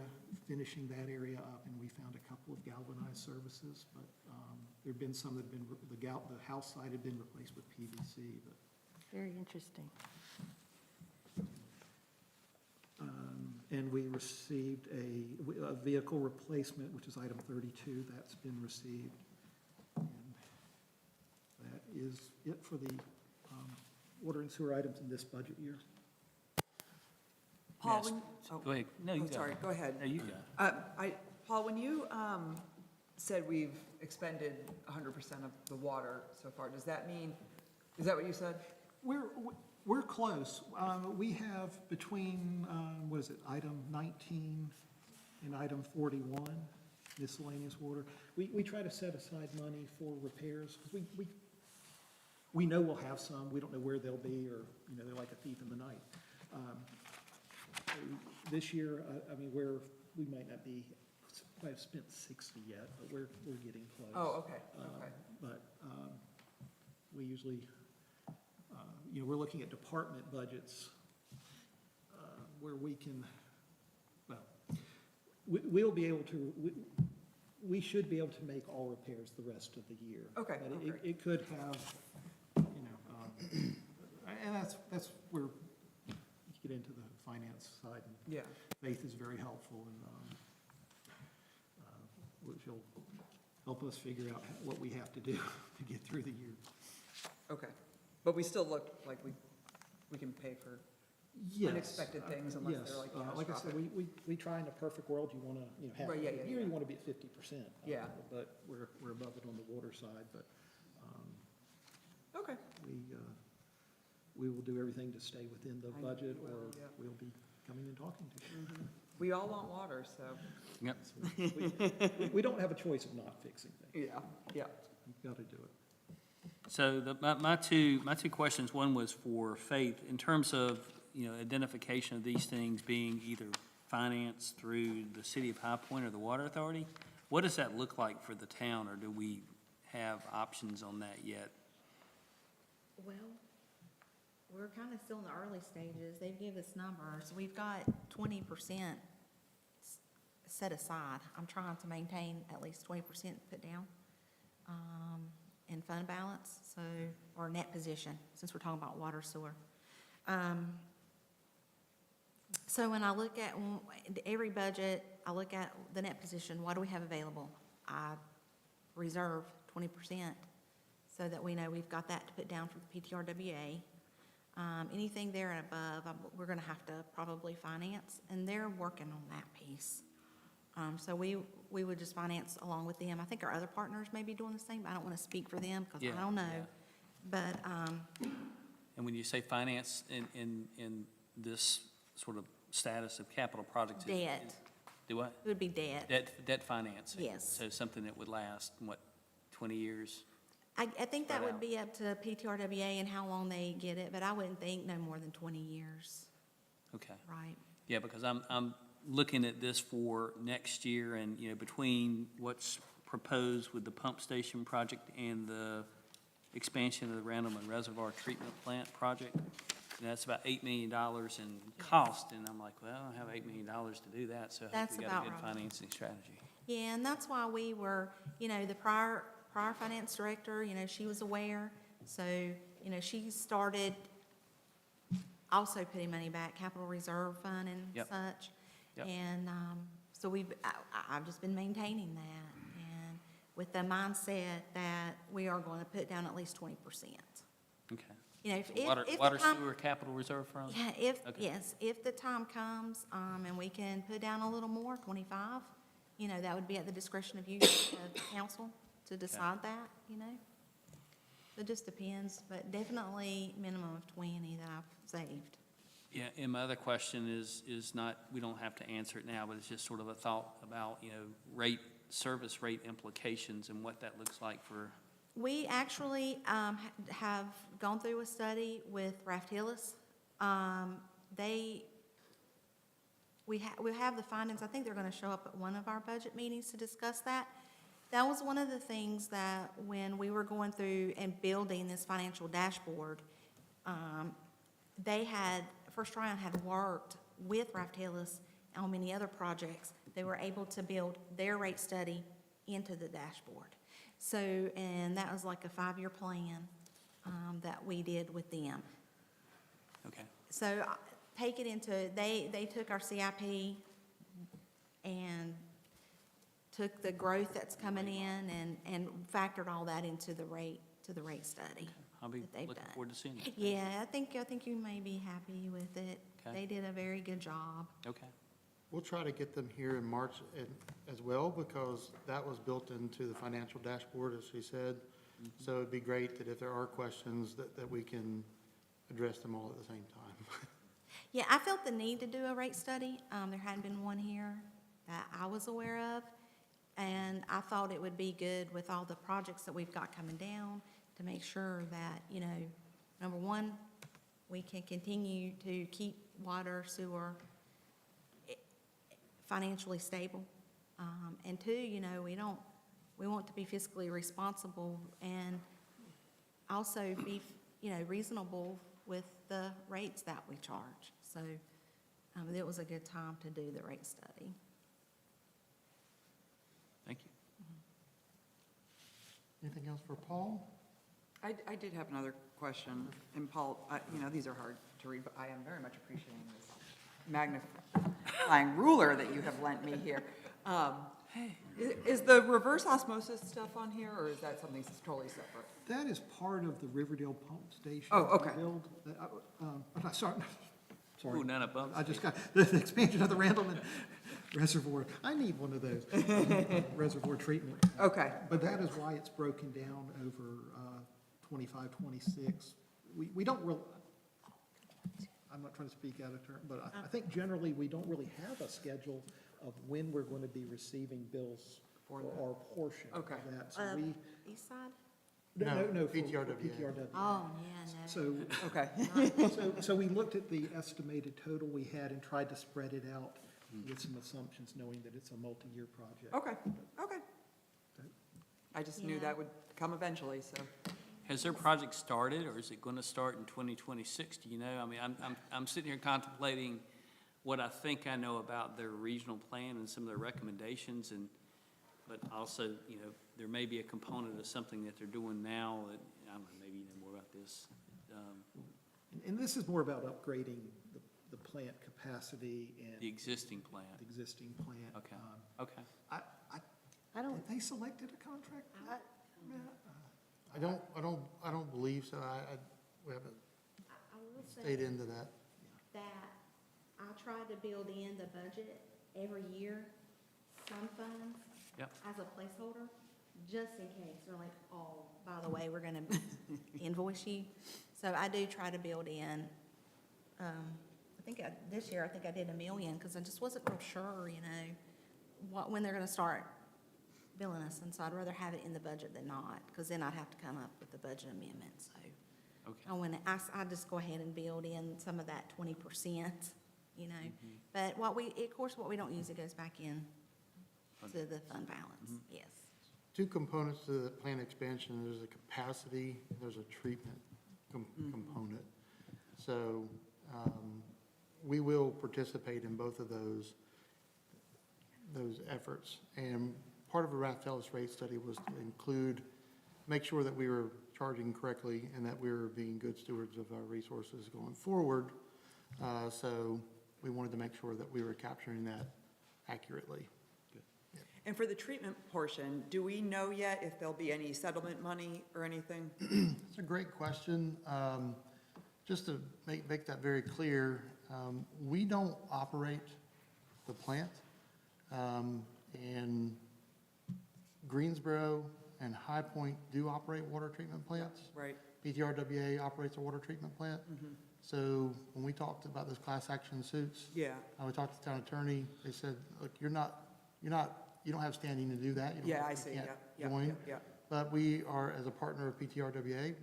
finishing that area up, and we found a couple of galvanized services, but there've been some that have been, the house side had been replaced with PVC, but Very interesting. and we received a vehicle replacement, which is item 32. That's been received. And that is it for the water and sewer items in this budget year. Paul, Yes. when, oh, Go ahead. No, you oh, go. sorry, go ahead. No, you go. Paul, when you said we've expended 100% of the water so far, does that mean, is that what you said? We're close. We have between, what is it, item 19 and item 41, miscellaneous water. We try to set aside money for repairs, because we know we'll have some. We don't know where they'll be, or, they're like a thief in the night. This year, we might not be, quite have spent 60 yet, but we're getting close. Oh, okay, okay. But we usually, we're looking at department budgets where we can, we'll be able to, we should be able to make all repairs the rest of the year. Okay, But okay. it could have, you know, and that's where you get into the finance side. And Yeah, Faith is very helpful, and which will help us figure out what we have to do to get through the year. okay. But we still look like we can pay for Yes. unexpected things unless Yes. they're like Like I said, catastrophic. we try in a perfect world, you want to, have, Right, yeah, yeah, here yeah. you want to be at 50%. Yeah. But we're above it on the water side, but Okay, we will do everything to stay within the I- budget, well, or yeah. we'll be coming and talking to you. we all want water, so, Yep. We don't have a choice of not fixing things. yeah. You've got to do it. So my two questions, one was for Faith, in terms of, identification of these things being either financed through the city of High Point or the Water Authority, what does that look like for the town, or do we have options on that yet? Well, we're kind of still in the early stages. They've given us numbers. We've got 20% set aside. I'm trying to maintain at least 20% put down in fund balance, so, or net position, since we're talking about water sewer. So when I look at every budget, I look at the net position, what do we have available? I reserve 20% so that we know we've got that to put down for the PTRWA. Anything there and above, we're gonna have to probably finance, and they're working on that piece. So we would just finance along with them. I think our other partners may be doing the same, but I don't wanna speak for them, because Yeah, I don't know. yeah. But, And when you say finance in this sort of status of capital projects? Debt. Do what? it would be debt. Debt financing? Yes. So something that would last, 20 years? I think that Spread would out. be up to PTRWA and how long they get it, but I wouldn't think no more than 20 years, Okay. right? Yeah, because I'm looking at this for next year, and, between what's proposed with the pump station project and the expansion of the Randleman Reservoir Treatment Plant project, that's about $8 million in cost, and I'm like, well, I don't have $8 million to do that, so I That's think we got a about good right. financing strategy. Yeah, and that's why we were, the prior finance director, she was aware. So, she started also putting money back, capital reserve fund and Yep. such. Yep. And so I've just been maintaining that, and with the mindset that we are going to put down at least 20%. Okay. If Water the time- sewer capital reserve fund? Yeah, Okay. yes, if the time comes, and we can put down a little more, 25, that would be at the discretion of you, of the council, to decide that. It just depends, but definitely minimum of 20 that I've saved. Yeah, and my other question is not, we don't have to answer it now, but it's just sort of a thought about, service rate implications and what that looks like for, We actually have gone through a study with Raft Hillis. We have the findings. I think they're going to show up at one of our budget meetings to discuss that. That was one of the things that when we were going through and building this financial dashboard, First Tryon had worked with Raft Hillis on many other projects. They were able to build their rate study into the dashboard. So, and that was like a 5-year plan that we did with them. okay. So take it into, they took our CIP and took the growth that's coming in and factored all that into the rate study. I'll be that they've looking done. forward to seeing it. Yeah, I think you may be happy with it. Okay. They did a very good job. Okay. We'll try to get them here in March as well, because that was built into the financial dashboard, as she said. So it'd be great that if there are questions, that we can address them all at the same time. Yeah, I felt the need to do a rate study. There hadn't been one here that I was aware of. And I thought it would be good with all the projects that we've got coming down to make sure that, number one, we can continue to keep water, sewer financially stable. And two, we want to be fiscally responsible and also be, reasonable with the rates that we charge. So it was a good time to do the rate study. Thank you. Anything else for Paul? I did have another question, and Paul, these are hard to read, but I am very much appreciating this magnifying ruler that you have lent me here. Is the reverse osmosis stuff on here, or is that something totally separate? That is part of the Riverdale pump station. Oh, okay. Build. Sorry, Ooh, none of them. I just got the expansion of the Randleman Reservoir. I need one of those, reservoir treatment. Okay, But that is why it's broken down over 25, 26. We don't really, I'm not trying to speak out of turn, but I think generally we don't really have a schedule of when we're going to be receiving bills for our portion of Okay. that. So we, East side? no, for PTRWA. PTRWA. Oh, yeah, no. So, okay. so we looked at the estimated total we had and tried to spread it out with some assumptions, knowing that it's a multi-year project. Okay. I just knew Yeah. that would come eventually, so. Has their project started, or is it going to start in 2026? Do you know? I mean, I'm sitting here contemplating what I think I know about their regional plan and some of their recommendations, but also, there may be a component of something that they're doing now that, I don't know, maybe you know more about this. And this is more about upgrading the plant capacity The and existing plan. the existing plant. Okay, okay. I don't, Have they selected a contract? I don't believe so. We haven't I will say stayed into that. that I try to build in the budget every year, some funds. Yep. As a placeholder, just in case. They're like, oh, by the way, we're gonna invoice you. So I do try to build in, this year, I think I did $1 million, because I just wasn't real sure, when they're gonna start billing us. And so I'd rather have it in the budget than not, because then I'd have to come up with the budget amendment, so. Okay. I just go ahead and build in some of that 20%, But what we don't use, it goes back in to the fund balance, yes. Two components to the plant expansion. There's a capacity, there's a treatment component. So we will participate in both of those efforts. And part of the Raftellus rate study was to make sure that we were charging correctly and that we were being good stewards of our resources going forward. So we wanted to make sure that we were capturing that accurately. And for the treatment portion, do we know yet if there'll be any settlement money or anything? It's a great question. Just to make that very clear, we don't operate the plant. And Greensboro and High Point do operate water treatment plants. Right. PTRWA operates a water treatment plant. So when we talked about those class action suits, Yeah. we talked to the town attorney, they said, look, you don't have standing to do that. You don't- Yeah, I you see, can't yeah, join. yeah. But we are, as a partner of PTRWA,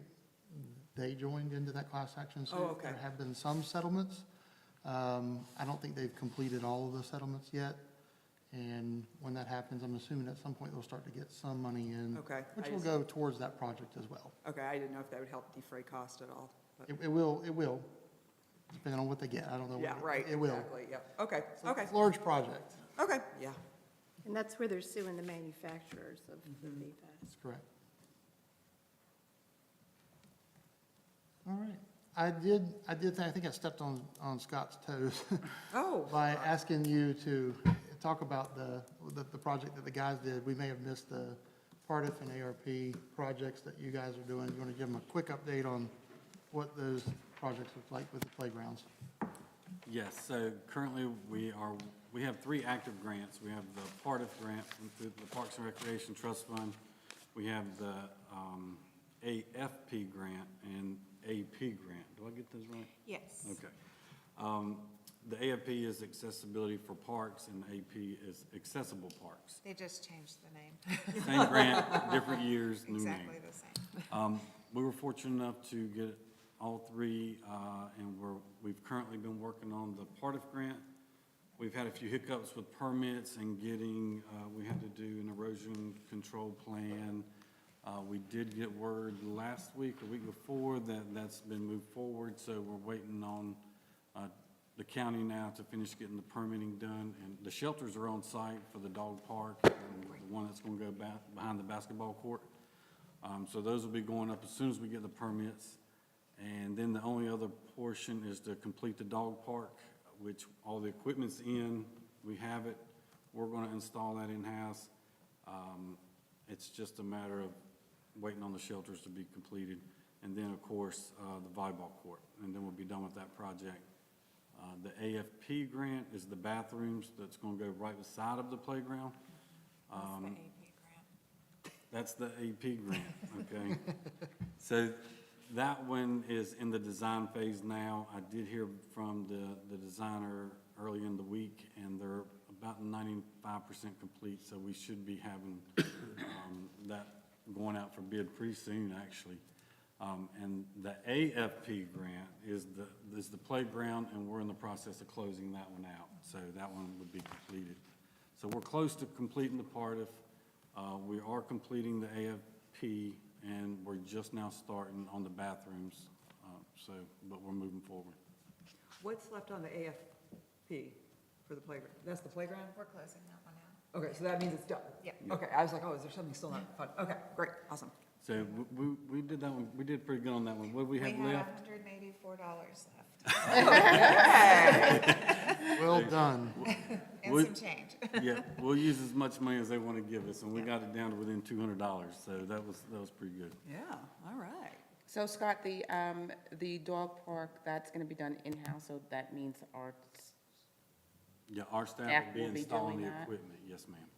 they joined into that class action suit. Oh, okay. There have been some settlements. I don't think they've completed all of the settlements yet. And when that happens, I'm assuming at some point they'll start to get some money in. Okay. Which will go towards that project as well. Okay, I didn't know if that would help defray cost at all. but- It will, depending on what they get. I don't know. Yeah, what- right, It will. exactly, yeah. Okay, So okay, It's a large project. okay, yeah. and that's where they're suing the manufacturers of the PFAS. That's correct. All right. I think I stepped on Scott's toes Oh, by asking you to talk about the project that the guys did. We may have missed the Cardiff and ARP projects that you guys are doing. You want to give them a quick update on what those projects look like with the playgrounds? Yes, so currently we have 3 active grants. We have the Cardiff grant through the Parks and Recreation Trust Fund. We have the AFP grant and AP grant. Do I get those right? Yes. Okay. The AFP is accessibility for parks and AP is accessible parks. They just changed the name. Same grant, different years, new name. Exactly the same. We were fortunate enough to get all 3, and we've currently been working on the Cardiff grant. We've had a few hiccups with permits and getting, we had to do an erosion control plan. We did get word last week or week before that that's been moved forward, so we're waiting on the county now to finish getting the permitting done. And the shelters are on site for the dog park and the one that's going to go behind the basketball court. So those will be going up as soon as we get the permits. And then the only other portion is to complete the dog park, which all the equipment's in, we have it. We're gonna install that in-house. It's just a matter of waiting on the shelters to be completed. And then, of course, the volleyball court, and then we'll be done with that project. The AFP grant is the bathrooms that's gonna go right beside of the playground. That's the AP grant, okay? So that one is in the design phase now. I did hear from the designer early in the week, and they're about 95% complete, so we should be having that going out for bid pretty soon, actually. And the AFP grant is the playground, and we're in the process of closing that one out, so that one would be completed. So we're close to completing the part of, we are completing the AFP, and we're just now starting on the bathrooms, but we're moving forward. What's left on the AFP for the playground? That's the playground? We're closing that one out. Okay, so that means it's done? Yeah. Okay, I was like, oh, is there something still not fun? Okay, great, awesome. So we did that one, we did pretty good on that one. What do we have left? $184 left. Well done. We- And some change. Yeah, we'll use as much money as they want to give us, and we got it down to within $200, so that was pretty good. Yeah, all right. So Scott, the dog park, that's gonna be done in-house, so that means our, Yeah, our staff Staff will be will be installing doing the that? equipment, yes, ma'am.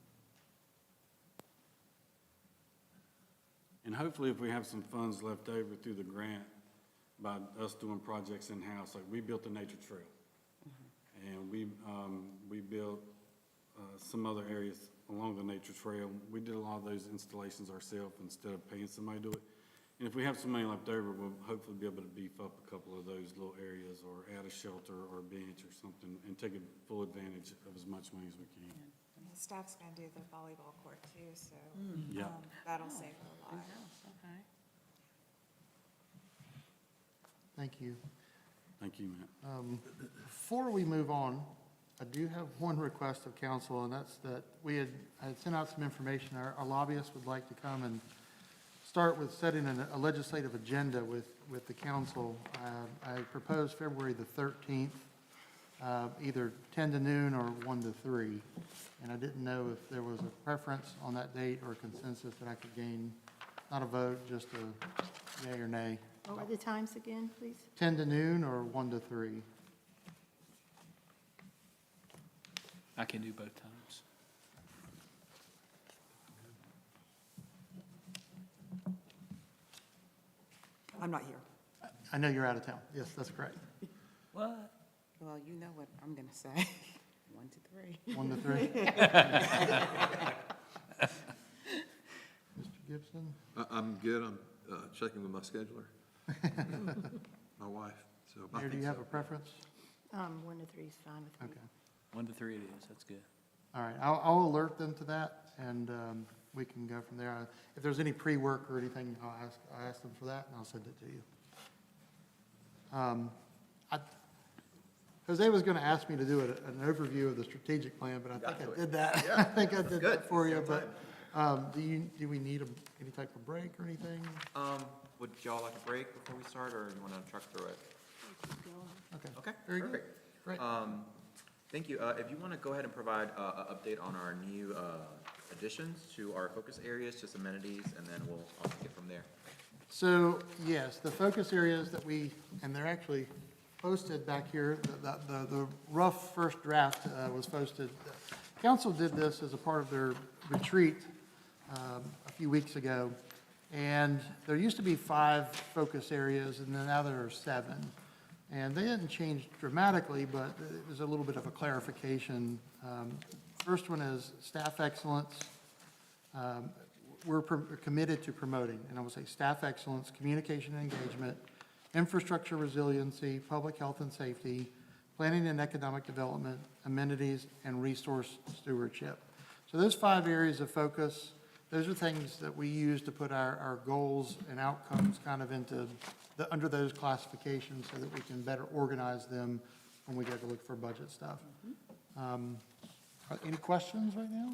And hopefully, if we have some funds left over through the grant, by us doing projects in-house, like we built the nature trail. And we built some other areas along the nature trail. We did a lot of those installations ourselves instead of paying somebody to do it. And if we have some money left over, we'll hopefully be able to beef up a couple of those little areas or add a shelter or a bench or something and take full advantage of as much money as we can. The staff's gonna do the volleyball court too, so Yeah. that'll save a lot. okay. Thank you. Thank you, Matt. Before we move on, I do have one request of council, and that's that I had sent out some information. Our lobbyists would like to come and start with setting a legislative agenda with the council. I proposed February the 13th, either 10 to noon or 1 to 3. And I didn't know if there was a preference on that date or consensus that I could gain, not a vote, just a yay or nay. What were the times again, please? 10 to noon or 1 to 3? I can do both times. I'm not here. I know you're out of town. Yes, that's correct. What? Well, you know what I'm gonna say, 1 to 3. 1 to 3? Mr. Gibson? I'm good. I'm checking with my scheduler, my wife, so. I Mayor, do think you have so. a preference? 1 to 3 is fine with me. Okay. 1 to 3 it is, that's good. All right, I'll alert them to that, and we can go from there. If there's any pre-work or anything, I'll ask them for that, and I'll send it to you. Jose was going to ask me to do an overview of the strategic plan, but I think I did that. I think I did that for you, but do we need any type of break or anything? Would y'all like a break before we start, or you wanna truck through it? Okay. Okay, Very good. perfect. Great. Thank you. If you want to go ahead and provide an update on our new additions to our focus areas, just amenities, and then I'll take it from there. So, yes, the focus areas that and they're actually posted back here, the rough first draft was posted. Council did this as a part of their retreat a few weeks ago, and there used to be 5 focus areas, and then now there are 7. And they didn't change dramatically, but it was a little bit of a clarification. First one is staff excellence. We're committed to promoting, and I will say staff excellence, communication and engagement, infrastructure resiliency, public health and safety, planning and economic development, amenities, and resource stewardship. So those 5 areas of focus, those are things that we use to put our goals and outcomes kind of into under those classifications so that we can better organize them when we go to look for budget stuff. Any questions right now?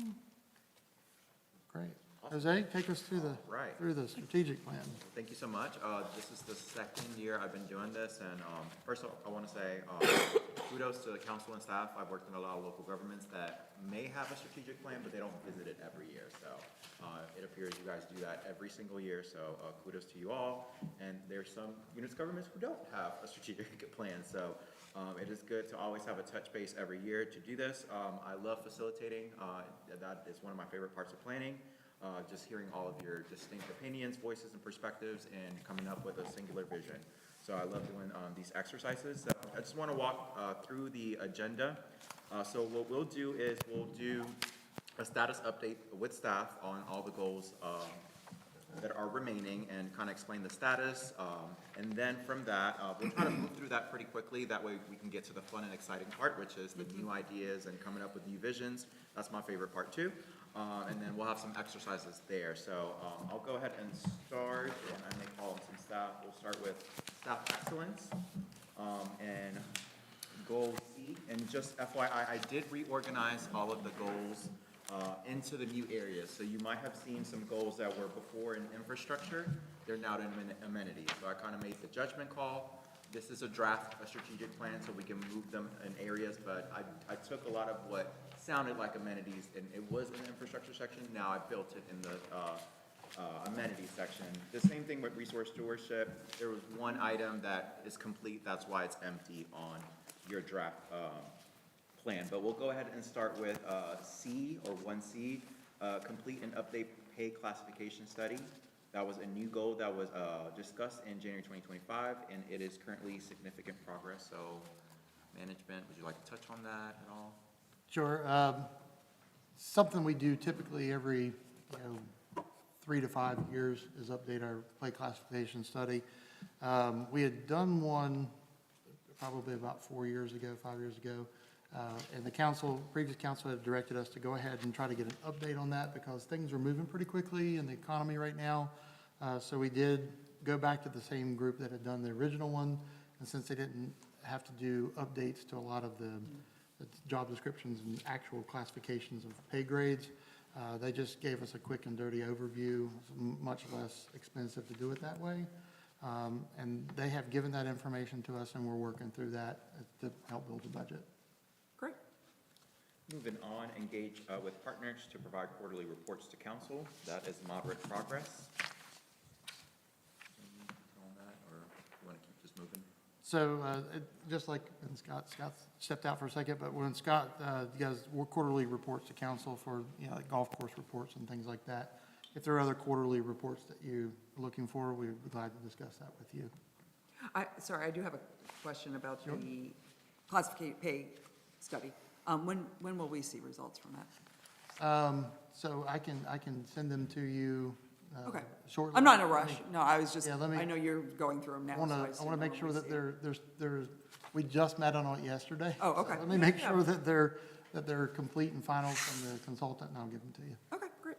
Great. Jose, take us through Right. the strategic plan. Thank you so much. This is the second year I've been doing this, and first of all, I want to say kudos to the council and staff. I've worked in a lot of local governments that may have a strategic plan, but they don't visit it every year. So it appears you guys do that every single year, so kudos to you all. And there's some units of governments who don't have a strategic plan, so it is good to always have a touch base every year to do this. I love facilitating. That is one of my favorite parts of planning. Just hearing all of your distinct opinions, voices, and perspectives, and coming up with a singular vision. So I love doing these exercises. So I just want to walk through the agenda. So what we'll do is we'll do a status update with staff on all the goals that are remaining and kind of explain the status. And then from that, we'll try to move through that pretty quickly. That way we can get to the fun and exciting part, which is the new ideas and coming up with new visions. That's my favorite part too. And then we'll have some exercises there. So I'll go ahead and start, and I may call on some staff. We'll start with staff excellence and goal C. And just FYI, I did reorganize all of the goals into the new areas. So you might have seen some goals that were before in infrastructure. They're now in amenities. So I kind of made the judgment call. This is a draft, a strategic plan, so we can move them in areas, but I took a lot of what sounded like amenities, and it was in the infrastructure section. Now I built it in the amenities section. The same thing with resource stewardship. There was one item that is complete, that's why it's empty on your draft plan. But we'll go ahead and start with C, or 1C, complete and update pay classification study. That was a new goal that was discussed in January 2025, and it is currently significant progress. So management, would you like to touch on that at all? Sure. Something we do typically every, 3 to 5 years is update our pay classification study. We had done one probably about 4 years ago, 5 years ago. And the previous council had directed us to go ahead and try to get an update on that because things are moving pretty quickly in the economy right now. So we did go back to the same group that had done the original one. And since they didn't have to do updates to a lot of the job descriptions and actual classifications of pay grades, they just gave us a quick and dirty overview. It's much less expensive to do it that way. And they have given that information to us, and we're working through that to help build the budget. Great. Moving on, engage with partners to provide quarterly reports to council. That is moderate progress. On that, or you want to keep just moving? So just like when Scott stepped out for a second, but when Scott, you guys work quarterly reports to council for, like golf course reports and things like that. If there are other quarterly reports that you're looking for, we'd be glad to discuss that with you. Sorry, I do have a question about Sure. the classified pay study. When will we see results from that? So I can send them to you Okay. shortly. I'm not in a rush. No, I was just, Yeah, let me- I know you're going through them now. I want so to just make didn't know sure when that we see it. there's, we just met on it yesterday. Oh, So okay. let me make Yeah. sure that they're complete and final from the consultant, and I'll give them to you. Okay, great.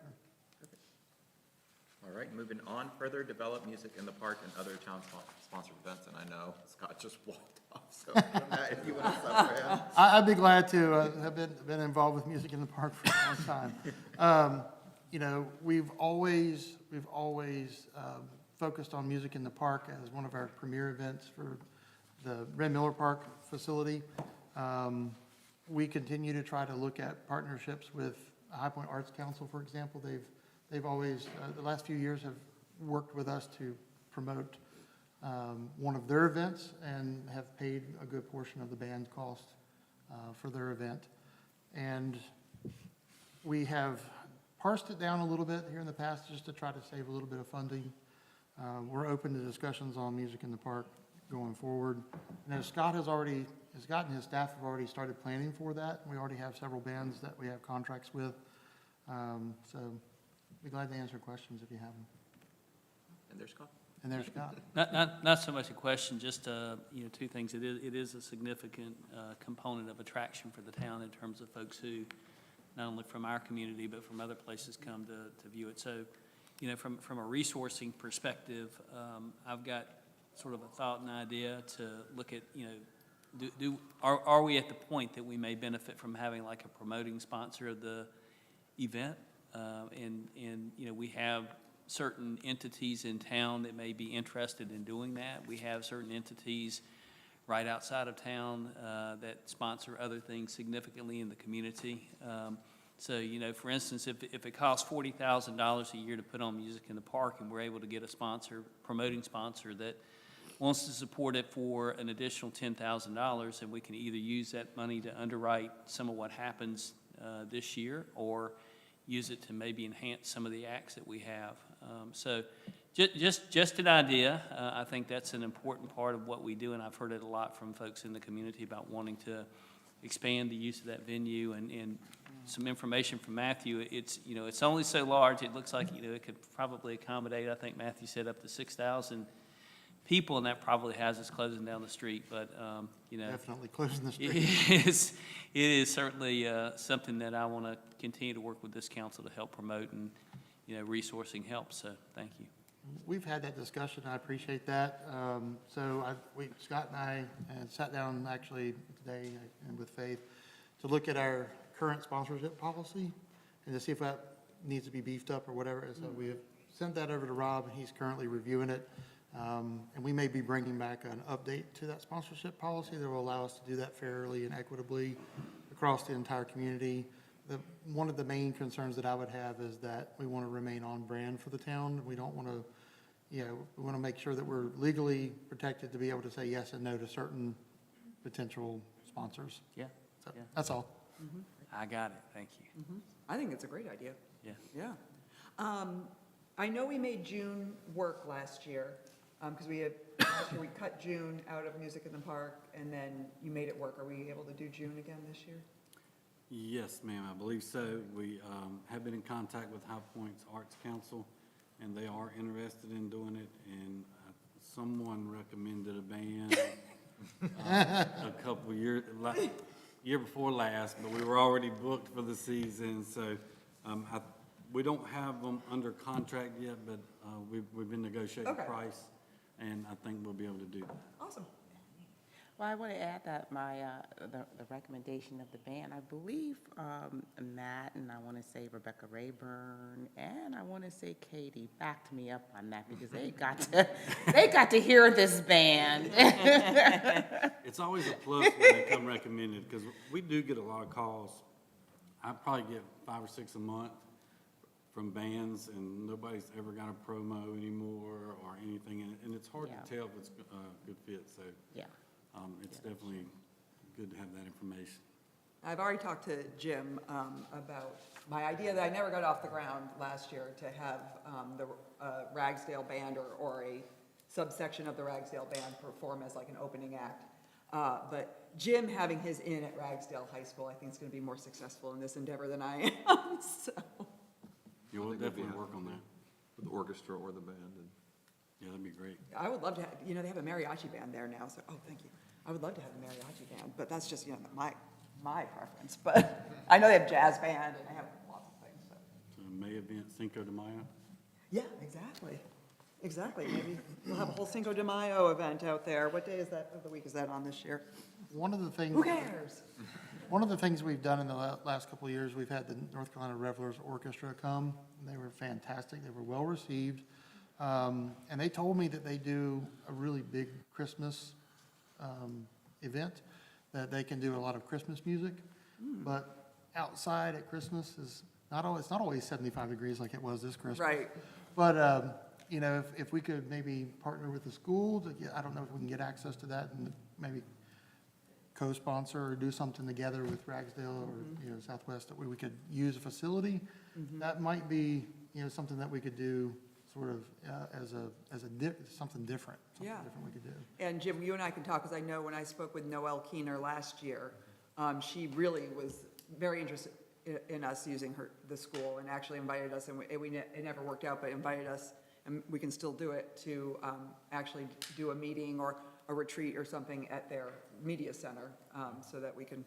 All right, moving on, further develop music in the park and other town-sponsored events, and I know Scott just walked off, so Matt, if you want to sub for him. I'd be glad to have been involved with music in the park for a long time. We've always focused on music in the park as one of our premier events for the Red Miller Park facility. We continue to try to look at partnerships with High Point Arts Council, for example. They've always, the last few years, have worked with us to promote one of their events and have paid a good portion of the band cost for their event. And we have parsed it down a little bit here in the past just to try to save a little bit of funding. We're open to discussions on music in the park going forward. And as Scott and his staff have already started planning for that. We already have several bands that we have contracts with. So be glad to answer questions if you have them. And there's Scott. And there's Scott. Not so much a question, just, two things. It is a significant component of attraction for the town in terms of folks who, not only from our community, but from other places come to view it. So, from a resourcing perspective, I've got sort of a thought and idea to look at, are we at the point that we may benefit from having like a promoting sponsor of the event? And, you know, we have certain entities in town that may be interested in doing that. We have certain entities right outside of town that sponsor other things significantly in the community. So, you know, for instance, if it costs $40,000 a year to put on music in the park, and we're able to get a sponsor, promoting sponsor that wants to support it for an additional $10,000, and we can either use that money to underwrite some of what happens this year, or use it to maybe enhance some of the acts that we have. So just an idea. I think that's an important part of what we do, and I've heard it a lot from folks in the community about wanting to expand the use of that venue. And some information from Matthew, it's, you know, it's only so large. It looks like, you know, it could probably accommodate, I think Matthew said, up to 6,000 people, and that probably has us closing down the street, but, you know. Definitely closing the street. It is certainly something that I want to continue to work with this council to help promote, and, you know, resourcing helps, so thank you. We've had that discussion, I appreciate that. Scott and I sat down actually today and with Faith to look at our current sponsorship policy and to see if that needs to be beefed up or whatever. And so we have sent that over to Rob, and he's currently reviewing it. And we may be bringing back an update to that sponsorship policy that will allow us to do that fairly and equitably across the entire community. One of the main concerns that I would have is that we want to remain on brand for the town. We don't want to, you know, we want to make sure that we're legally protected to be able to say yes and no to certain potential sponsors. Yeah, So yeah. that's all. I got it, thank you. I think it's a great idea. Yeah. Yeah. I know we made June work last year, because last year we cut June out of Music in the Park, and then you made it work. Are we able to do June again this year? Yes, ma'am, I believe so. We have been in contact with High Points Arts Council, and they are interested in doing it, and someone recommended a band a couple years, year before last, but we were already booked for the season, so we don't have them under contract yet, but we've been negotiating Okay. price, and I think we'll be able to do that. Awesome. Well, I want to add that the recommendation of the band, I believe Matt, and I want to say Rebecca Rayburn, and I want to say Katie backed me up on that, because they got to hear this band. It's always a plus when they come recommended, because we do get a lot of calls. I probably get 5 or 6 a month from bands, and nobody's ever got a promo anymore or anything, and it's hard Yeah. to tell if it's a good fit, so Yeah. it's definitely good to have that information. I've already talked to Jim about my idea that I never got off the ground last year, to have the Ragsdale Band or a subsection of the Ragsdale Band perform as like an opening act. But Jim having his in at Ragsdale High School, I think is going to be more successful in this endeavor than I am, so. Yeah, we'll I think we'd be definitely work happy on that. With the orchestra or the band, and Yeah, that'd be great. I would love to have, they have a mariachi band there now, so, thank you. I would love to have a mariachi band, but that's just, my preference. But I know they have jazz band and they have lots of things, but. So May event, Cinco de Mayo. Yeah, exactly. Exactly. Maybe we'll have a whole Cinco de Mayo event out there. What day is that of the week is that on this year? One of the things. Who cares? One of the things we've done in the last couple of years, we've had the North Carolina Revelers Orchestra come. And they were fantastic. They were well received. And they told me that they do a really big Christmas event, that they can do a lot of Christmas music. But outside at Christmas is it's not always 75 degrees like it was this Christmas. Right. But, if we could maybe partner with the school to get, I don't know if we can get access to that and maybe co-sponsor or do something together with Ragsdale or, Southwest, that we could use a facility. That might be, something that we could do sort of something different. Something Yeah. different we could do. And Jim, you and I can talk, because I know when I spoke with Noelle Keener last year, she really was very interested in us using the school, and actually invited us, and it never worked out, but invited us, and we can still do it, to actually do a meeting or a retreat or something at their media center, so that we can,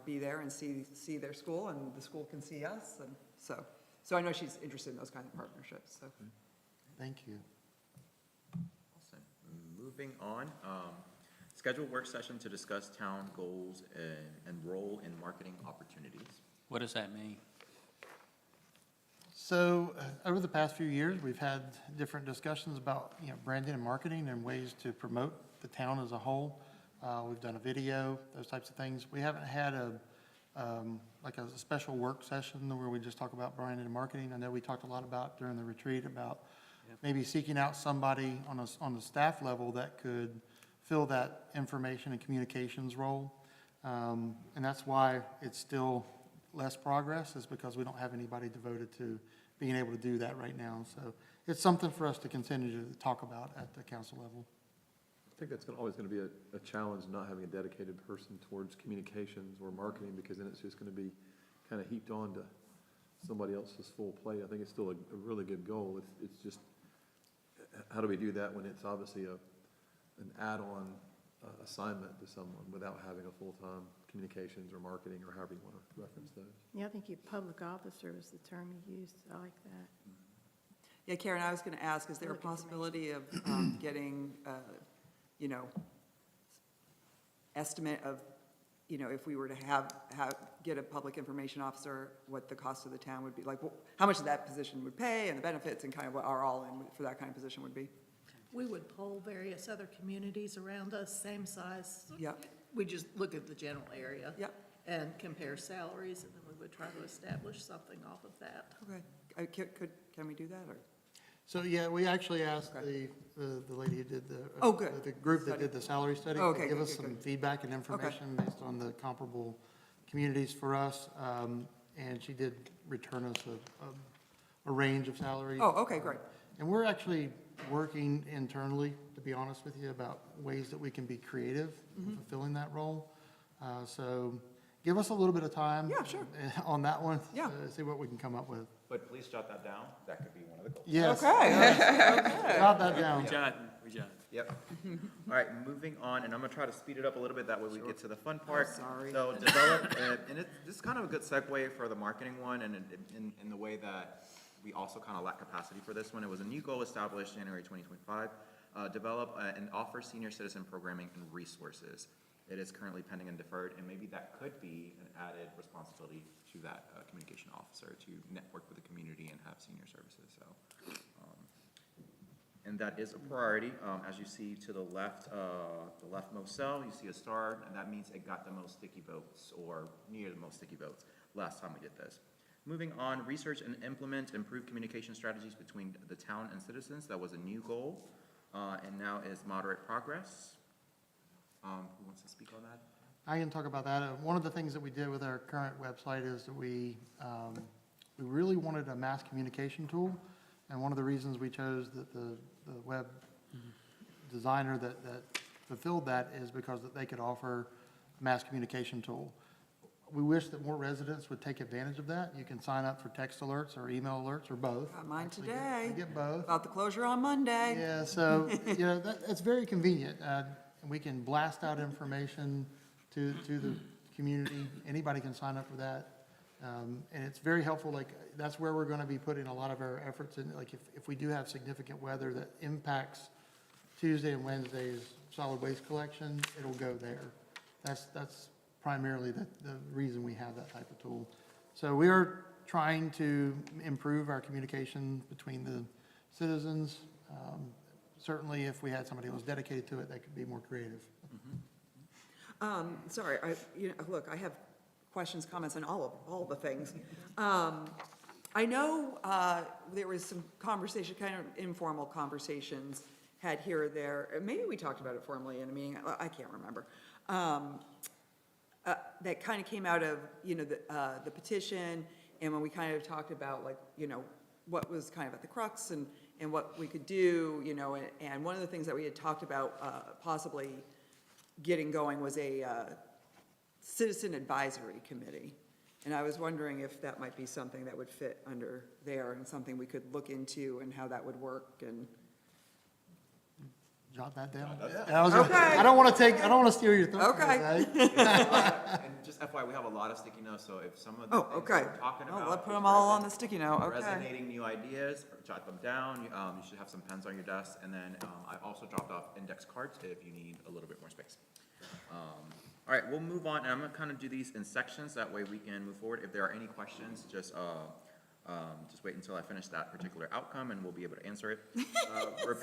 be there and see their school, and the school can see us, and so I know she's interested in those kinds of partnerships, so. Thank you. Awesome. Moving on, scheduled work session to discuss town goals and role in marketing opportunities. What does that mean? So over the past few years, we've had different discussions about, branding and marketing and ways to promote the town as a whole. We've done a video, those types of things. We haven't had like a special work session where we just talk about branding and marketing. I know we talked a lot about during the retreat about maybe seeking out somebody on the staff level that could fill that information and communications role. And that's why it's still less progress, is because we don't have anybody devoted to being able to do that right now. So it's something for us to continue to talk about at the council level. I think that's always going to be a challenge, not having a dedicated person towards communications or marketing, because then it's just going to be kind of heaped on to somebody else's full plate. I think it's still a really good goal. It's just, how do we do that when it's obviously an add-on assignment to someone without having a full-time communications or marketing, or however you want to reference those? Yeah, I think you public officer was the term you used. I like that. Yeah, Karen, I was going to ask, is there a possibility of getting, estimate of, if we were to get a public information officer, what the cost of the town would be? Like, how much that position would pay and the benefits and kind of what our all-in for that kind of position would be? We would poll various other communities around us, same size. Yep. We just look at the general area. Yep. And compare salaries, and then we would try to establish something off of that. Okay. Can we do that, or? So, yeah, we actually asked Okay. the lady who did Oh, good. the group that Study. did the salary study. Oh, okay, to give good, us good, some good. feedback and information based on the comparable communities for us. And she did return us a range of salaries. Oh, okay, great. And we're actually working internally, to be honest with you, about ways that we can be creative in fulfilling that role. So give us a little bit of time. Yeah, sure. On that one. Yeah. See what we can come up with. But please jot that down. That could be one of the goals. Yes. Okay. Jot that down. We jot. Yep. All right, moving on, and I'm gonna try to speed it up a little bit, that way we get to the fun part. sorry. So develop, this is kind of a good segue for the marketing one, and in the way that we also kind of lack capacity for this one. It was a new goal established January 2025, develop and offer senior citizen programming and resources. It is currently pending and deferred, and maybe that could be an added responsibility to that communication officer to network with the community and have senior services, so. And that is a priority. As you see to the left, the leftmost cell, you see a star, and that means it got the most sticky votes, or near the most sticky votes, last time we did this. Moving on, research and implement improved communication strategies between the town and citizens. That was a new goal, and now is moderate progress. Who wants to speak on that? I can talk about that. One of the things that we did with our current website is that we really wanted a mass communication tool. And one of the reasons we chose the web designer that fulfilled that is because that they could offer a mass communication tool. We wish that more residents would take advantage of that. You can sign up for text alerts or email alerts or both. Got mine Actually today. You get both. About the closure on Monday. Yeah, so, it's very convenient. And we can blast out information to the community. Anybody can sign up for that. And it's very helpful, like, that's where we're gonna be putting a lot of our efforts in. Like, if we do have significant weather that impacts Tuesday and Wednesday's solid waste collection, it'll go there. That's primarily the reason we have that type of tool. So we are trying to improve our communication between the citizens. Certainly, if we had somebody who was dedicated to it, they could be more creative. Sorry, look, I have questions, comments on all the things. I know there was some conversation, kind of informal conversations had here or there. Maybe we talked about it formally in a meeting. I can't remember. That kind of came out of, the petition, and when we kind of talked about, like, what was kind of at the crux and what we could do, and one of the things that we had talked about possibly getting going was a citizen advisory committee. And I was wondering if that might be something that would fit under there and something we could look into and how that would work and. Jot that down. Okay. I don't want to steal your thunder. Okay. And just FYI, we have a lot of sticky notes, so if some of the Oh, things okay. we're talking Oh, about. let's put is them all on the sticky note, okay. Resonating new ideas, jot them down. You should have some pens on your desk, and then I also dropped off index cards if you need a little bit more space. All right, we'll move on, and I'm gonna kind of do these in sections, that way we can move forward. If there are any questions, just Just wait until I finish that particular outcome and we'll be able to answer it.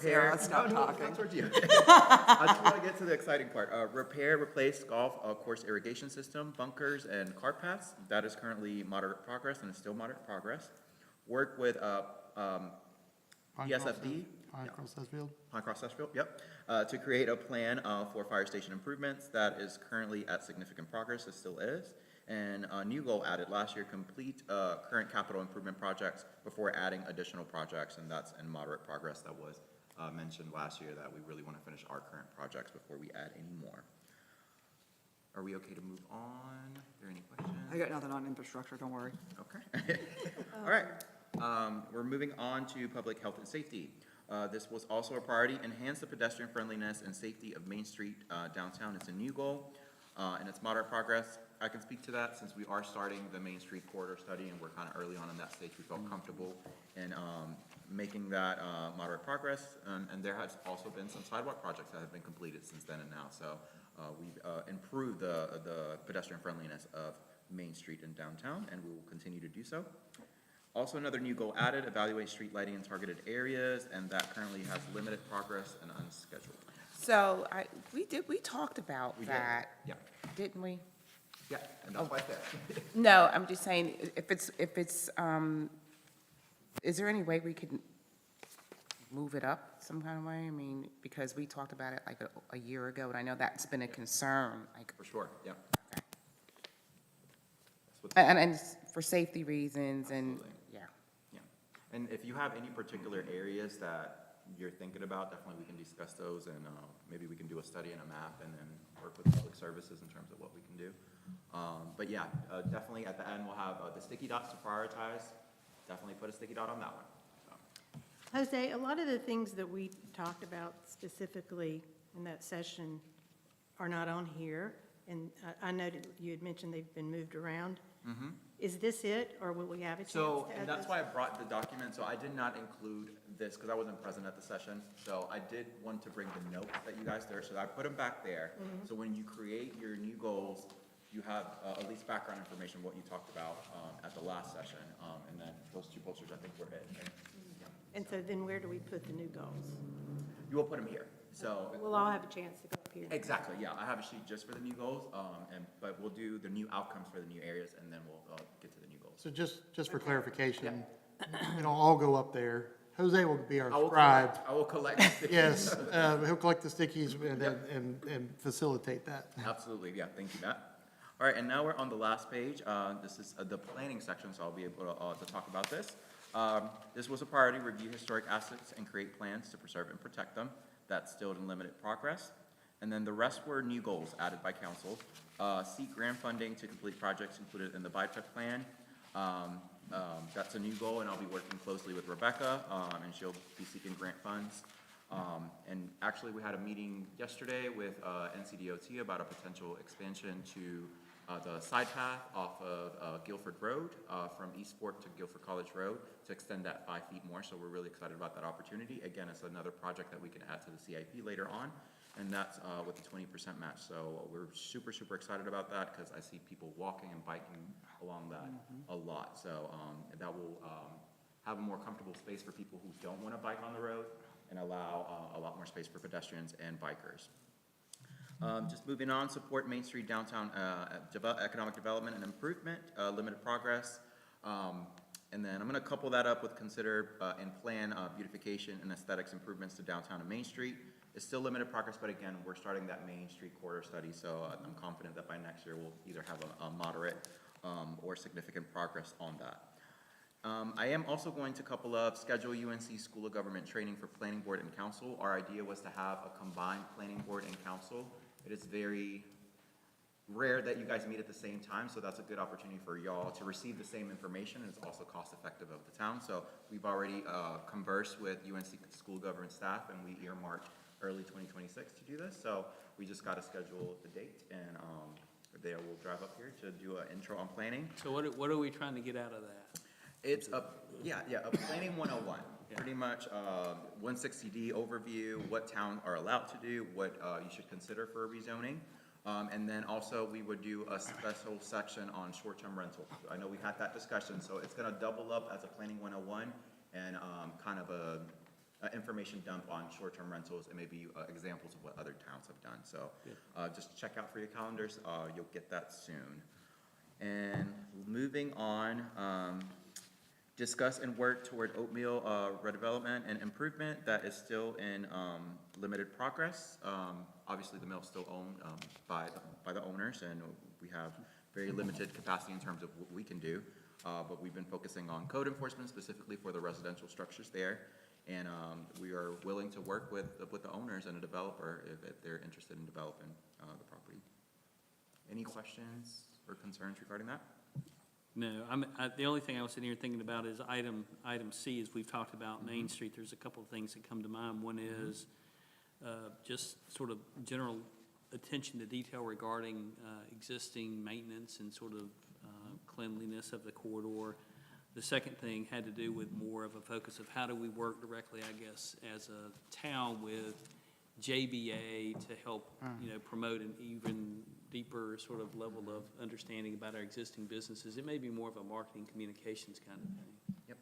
Sarah, stop talking. Not towards you. I just want to get to the exciting part. Repair, replace golf course irrigation system, bunkers, and cart paths. That is currently moderate progress and is still moderate progress. Work with PSFD. Pinecross Sedgefield. Pinecross Sedgefield, yep. To create a plan for fire station improvements that is currently at significant progress, it still is. And a new goal added last year, complete current capital improvement projects before adding additional projects, and that's in moderate progress. That was mentioned last year, that we really want to finish our current projects before we add any more. Are we okay to move on? Are there any questions? I got nothing on infrastructure, don't worry. Okay. All right. We're moving on to public health and safety. This was also a priority, enhance the pedestrian friendliness and safety of Main Street downtown. It's a new goal, and it's moderate progress. I can speak to that since we are starting the Main Street corridor study, and we're kind of early on in that stage. We felt comfortable in making that moderate progress, and there has also been some sidewalk projects that have been completed since then and now. So we've improved the pedestrian friendliness of Main Street and downtown, and we will continue to do so. Also, another new goal added, evaluate street lighting in targeted areas, and that currently has limited progress and unscheduled. So we talked about We did. that, Yeah, didn't we? yeah, and that's why it's there. No, I'm just saying, is there any way we could move it up some kind of way? I mean, because we talked about it like a year ago, and I know that's been a concern, like, For sure, yeah. okay. That's what- And for safety reasons and, Absolutely. yeah. Yeah, and if you have any particular areas that you're thinking about, definitely we can discuss those, and maybe we can do a study and a map, and then work with public services in terms of what we can do. But yeah, definitely at the end, we'll have the sticky dots to prioritize. Definitely put a sticky dot on that one. So, Jose, a lot of the things that we talked about specifically in that session are not on here, and I noted you had mentioned they've been moved around. Is this it, or will we have a chance to So, add and that's this? why I brought the document, so I did not include this, because I wasn't present at the session, so I did want to bring the notes that you guys there, so I put them back there. So when you create your new goals, you have at least background information, what you talked about at the last session, and then those two posters, I think, were it. And so then where do we put the new goals? You will put them here, so. We'll all have a chance to go up here. Exactly, yeah, I have a sheet just for the new goals, but we'll do the new outcomes for the new areas, and then we'll get to the new goals. So just for clarification, it'll all go up there. Jose will be our I will scribe. collect- I will collect. the stickies. Yes, he'll collect the stickies and facilitate that. Absolutely, yeah, thank you, Matt. All right, and now we're on the last page. This is the planning section, so I'll be able to talk about this. This was a priority, review historic assets and create plans to preserve and protect them. That's still in limited progress. And then the rest were new goals added by council. Seek grant funding to complete projects included in the BIPEP plan. That's a new goal, and I'll be working closely with Rebecca, and she'll be seeking grant funds. And actually, we had a meeting yesterday with NCDOT about a potential expansion to the side path off of Guilford Road, from Eastport to Guilford College Road, to extend that 5 feet more. So we're really excited about that opportunity. Again, it's another project that we can add to the CIP later on, and that's with the 20% match. So we're super, super excited about that, because I see people walking and biking along that a lot. So that will have a more comfortable space for people who don't want to bike on the road, and allow a lot more space for pedestrians and bikers. Just moving on, support Main Street downtown economic development and improvement, limited progress. And then I'm going to couple that up with consider and plan beautification and aesthetics improvements to downtown and Main Street. It's still limited progress, but again, we're starting that Main Street corridor study, so I'm confident that by next year we'll either have a moderate or significant progress on that. I am also going to couple up schedule UNC School of Government training for planning board and council. Our idea was to have a combined planning board and council. It is very rare that you guys meet at the same time, so that's a good opportunity for y'all to receive the same information, and it's also cost effective of the town. So we've already conversed with UNC School of Government staff, and we earmarked early 2026 to do this. So we just got to schedule the date, and they will drive up here to do an intro on planning. So what are we trying to get out of that? It's a planning 101. Pretty much 160D overview, what towns are allowed to do, what you should consider for rezoning. And then also, we would do a special section on short-term rental. I know we had that discussion, so it's gonna double up as a planning 101 and kind of a information dump on short-term rentals and maybe examples of what other towns have done. So just check out for your calendars, you'll get that soon. And moving on, discuss and work toward oatmeal redevelopment and improvement that is still in limited progress. Obviously, the mill's still owned by the owners, and we have very limited capacity in terms of what we can do. But we've been focusing on code enforcement specifically for the residential structures there. And we are willing to work with the owners and a developer if they're interested in developing the property. Any questions or concerns regarding that? No, the only thing I was sitting here thinking about is item C, as we've talked about Main Street, there's a couple of things that come to mind. One is just sort of general attention to detail regarding existing maintenance and sort of cleanliness of the corridor. The second thing had to do with more of a focus of how do we work directly, I guess, as a town with JBA to help, promote an even deeper sort of level of understanding about our existing businesses. It may be more of a marketing communications kind of thing. Yep,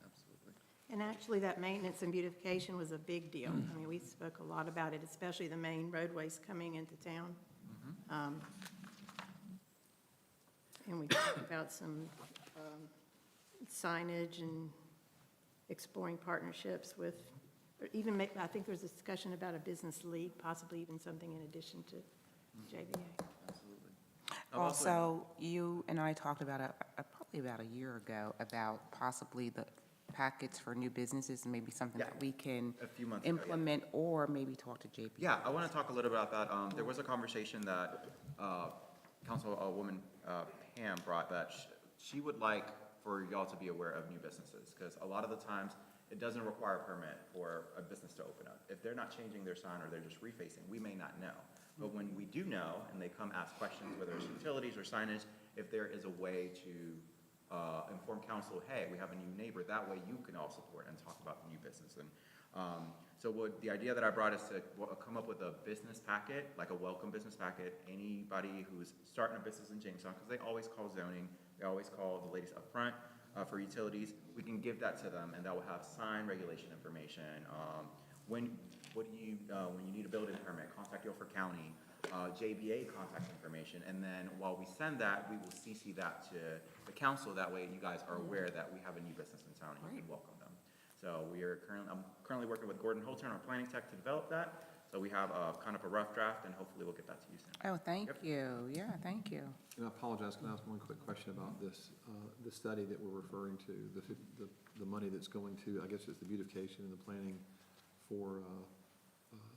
absolutely. And actually, that maintenance and beautification was a big deal. I mean, we spoke a lot about it, especially the main roadways coming into town. And we talked about some signage and exploring partnerships with, or even I think there was a discussion about a business league, possibly even something in addition to JBA. Absolutely. Also, you and I talked about probably about a year ago about possibly the packets for new businesses and maybe something Yeah, that we can a few months ago, yeah. implement or maybe talk to JP. Yeah, I want to talk a little about that. There was a conversation that Councilwoman Pam brought that she would like for y'all to be aware of new businesses, because a lot of the times it doesn't require a permit for a business to open up. If they're not changing their sign or they're just refacing, we may not know. But when we do know and they come ask questions, whether it's utilities or signage, if there is a way to inform council, hey, we have a new neighbor, that way you can all support and talk about the new business. And so the idea that I brought is to come up with a business packet, like a welcome business packet. Anybody who's starting a business in Jamestown, because they always call zoning, they always call the ladies up front for utilities, we can give that to them, and that will have sign regulation information. When you need a building permit, contact Guilford County, JBA contact information, and then while we send that, we will CC that to the council. That way you guys are aware that we have a new business in town and you can welcome them. So I'm currently working with Gordon Holter, our planning tech, to develop that. So we have kind of a rough draft, and hopefully we'll get that to you soon. Oh, thank Yep. you. Yeah, thank you. And I apologize, can I ask one quick question about this, the study that we're referring to, the money that's going to, I guess it's the beautification and the planning for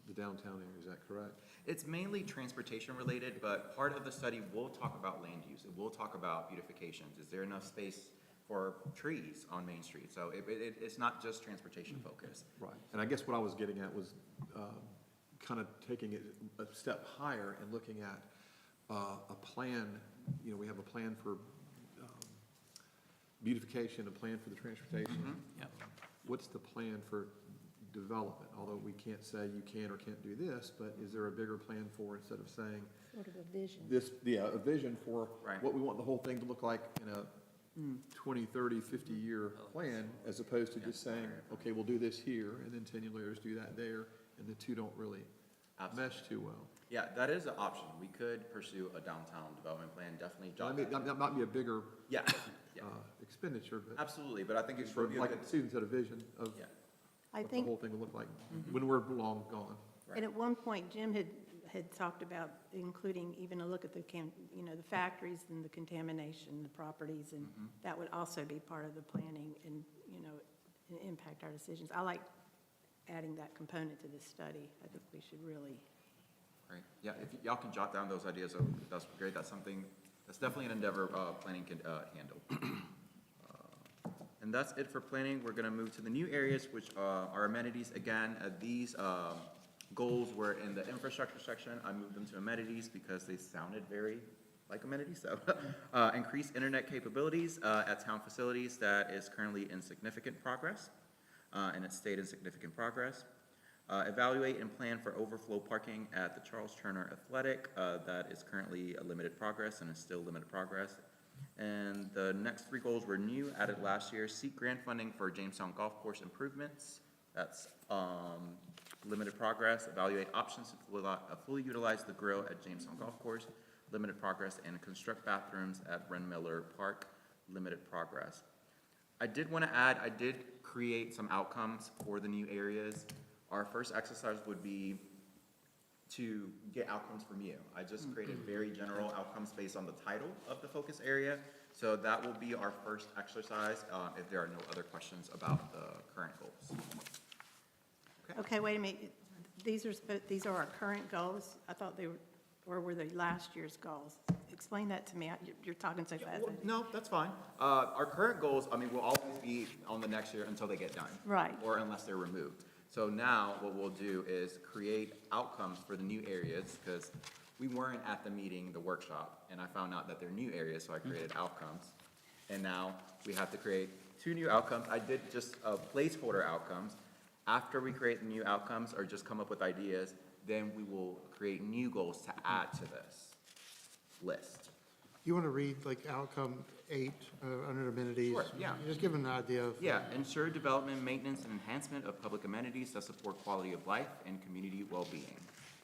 the downtown area, is that correct? It's mainly transportation related, but part of the study will talk about land use. It will talk about beautifications. Is there enough space for trees on Main Street? So it's not just transportation focused. Right, and I guess what I was getting at was kind of taking it a step higher and looking at a plan. We have a plan for beautification, a plan for the transportation. Yep. What's the plan for development? Although we can't say you can or can't do this, but is there a bigger plan for, instead of saying Sort of a vision. this, a vision for Right. what we want the whole thing to look like in a 20, 30, 50-year plan, as opposed to just saying, okay, we'll do this here, and then 10 years later do that there, and the two don't really mesh too well. Yeah, that is an option. We could pursue a downtown development plan, definitely I jot mean, that. that might be a bigger Yeah, yeah, expenditure, but absolutely, but I think it's for, really like a good, Susan said, a vision of yeah. I what the think, whole thing will look like when we're long gone. and at one point, Jim had talked about including even a look at the factories and the contamination, the properties, and that would also be part of the planning and, and impact our decisions. I like adding that component to this study. I think we should really. Right, yeah, if y'all can jot down those ideas, that's great. That's definitely an endeavor planning can handle. And that's it for planning. We're gonna move to the new areas, which are amenities. Again, these goals were in the infrastructure section. I moved them to amenities because they sounded very like amenities. So increase internet capabilities at town facilities that is currently in significant progress, and it stayed in significant progress. Evaluate and plan for overflow parking at the Charles Turner Athletic. That is currently a limited progress and is still limited progress. And the next 3 goals were new, added last year. Seek grant funding for Jamestown Golf Course improvements. That's limited progress. Evaluate options to fully utilize the grill at Jamestown Golf Course. Limited progress. And construct bathrooms at Ren Miller Park. Limited progress. I did want to add, I did create some outcomes for the new areas. Our first exercise would be to get outcomes from you. I just created very general outcomes based on the title of the focus area. So that will be our first exercise, if there are no other questions about the current goals. Okay, wait a minute. These are our current goals? I thought they were, or were they last year's goals? Explain that to me. You're talking so fast. No, that's fine. Our current goals, I mean, will always be on the next year until they get done. Right. Or unless they're removed. So now what we'll do is create outcomes for the new areas, because we weren't at the meeting, the workshop, and I found out that they're new areas, so I created outcomes. And now we have to create 2 new outcomes. I did just placeholder outcomes. After we create the new outcomes or just come up with ideas, then we will create new goals to add to this list. You want to read like outcome 8 under amenities? Sure, yeah. Just give them an idea of. Yeah, ensure development, maintenance, and enhancement of public amenities that support quality of life and community well-being.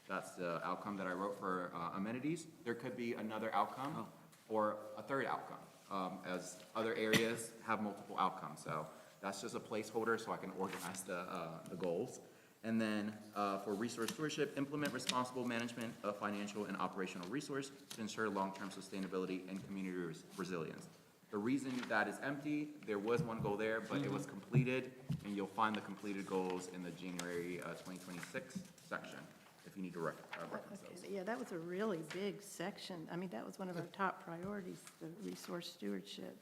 That's the outcome that I wrote for amenities. There could be another outcome or a third outcome, as other areas have multiple outcomes. So that's just a placeholder so I can organize the goals. And then for resource stewardship, implement responsible management of financial and operational resource to ensure long-term sustainability and community resilience. The reason that is empty, there was one goal there, but it was completed, and you'll find the completed goals in the January 2026 section, if you need to reference those. Okay, yeah, that was a really big section. I mean, that was one of our top priorities, the resource stewardship.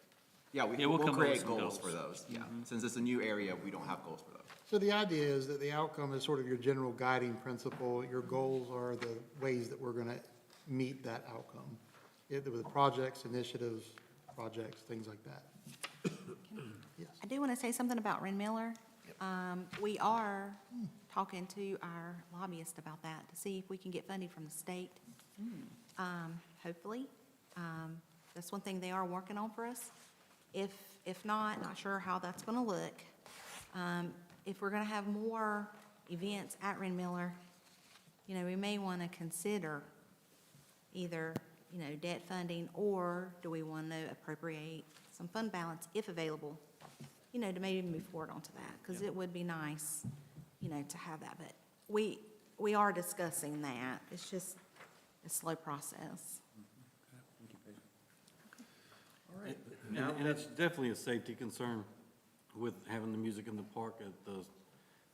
Yeah, we'll we'll come up with create some goals for goals. those, yeah. Since it's a new area, we don't have goals for those. So the idea is that the outcome is sort of your general guiding principle. Your goals are the ways that we're going to meet that outcome. Either with projects, initiatives, projects, things like that. Yes. I do want to say something about Ren Miller. We are talking to our lobbyist about that to see if we can get funding from the state. Hopefully. That's one thing they are working on for us. If not sure how that's going to look. If we're going to have more events at Ren Miller, we may want to consider either, debt funding, or do we want to appropriate some fund balance, if available, to maybe move forward onto that, because it would be nice, to have that. But we are discussing that. It's just a slow process. And it's definitely a safety concern with having the music in the park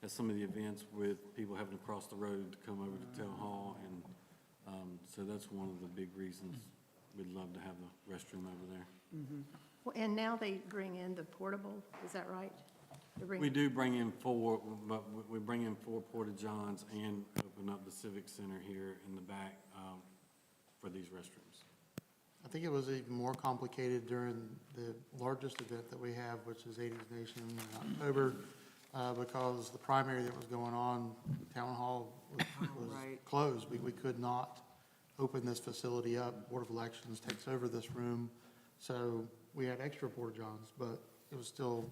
at some of the events, with people having to cross the road to come over to Town Hall. And so that's one of the big reasons we'd love to have the restroom over there. Well, and now they bring in the portable, is that right? We do bring in 4, but we bring in 4 porta-johns and open up the Civic Center here in the back for these restrooms. I think it was even more complicated during the largest event that we have, which is 80s Nation in October, because the primary that was going on, Town Hall was Right. closed. We could not open this facility up. Board of Elections takes over this room. So we had extra porta-johns, but it was still,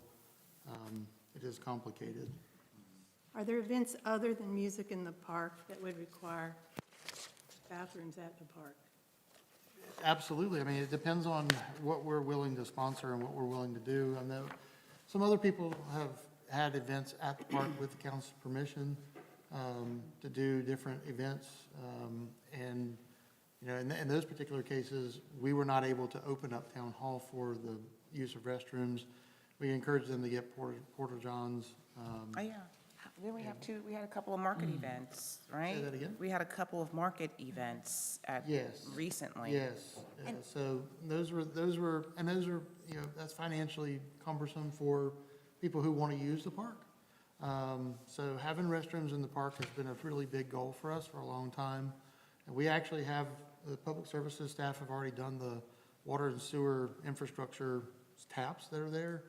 it is complicated. Are there events other than music in the park that would require bathrooms at the park? Absolutely. I mean, it depends on what we're willing to sponsor and what we're willing to do. I know some other people have had events at the park with the council's permission to do different events. And, in those particular cases, we were not able to open up Town Hall for the use of restrooms. We encouraged them to get porta-johns. Oh, yeah. Then we had a couple of market events, right? Say that again? We had a couple of market events Yes. recently. Yes, so those were, that's financially cumbersome for people who want to use the park. So having restrooms in the park has been a really big goal for us for a long time. And we actually have, the public services staff have already done the water and sewer infrastructure taps that are there.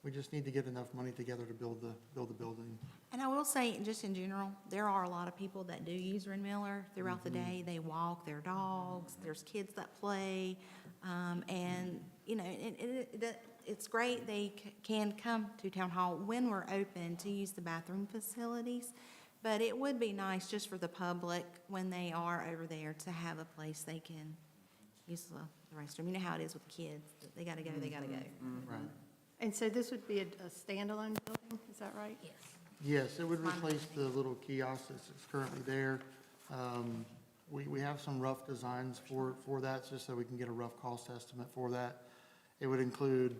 We just need to get enough money together to build the building. And I will say, just in general, there are a lot of people that do use Ren Miller throughout the day. They walk their dogs, there's kids that play, and, you know, it's great they can come to Town Hall when we're open to use the bathroom facilities, but it would be nice just for the public, when they are over there, to have a place they can use the restroom. You know how it is with kids, they gotta go, they gotta go. Right. And so this would be a standalone building, is that right? Yes. Yes, it would replace the little kiosk that's currently there. We have some rough designs for that, just so we can get a rough cost estimate for that. It would include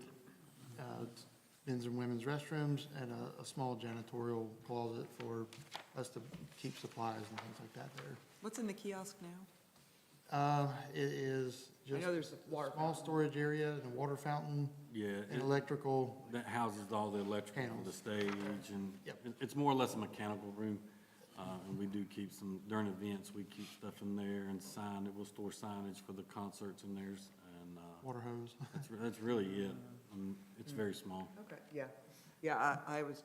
men's and women's restrooms and a small janitorial closet for us to keep supplies and things like that there. What's in the kiosk now? It is I just know there's a water small fountain. storage area and a water fountain Yeah, and electrical. that houses all the electrical for the Panels. stage, and Yep. it's more or less a mechanical room. And we do keep some, during events, we keep stuff in there and we'll store signage for the concerts in there, and Water hose. that's really it. It's very small. Okay, yeah. Yeah, I was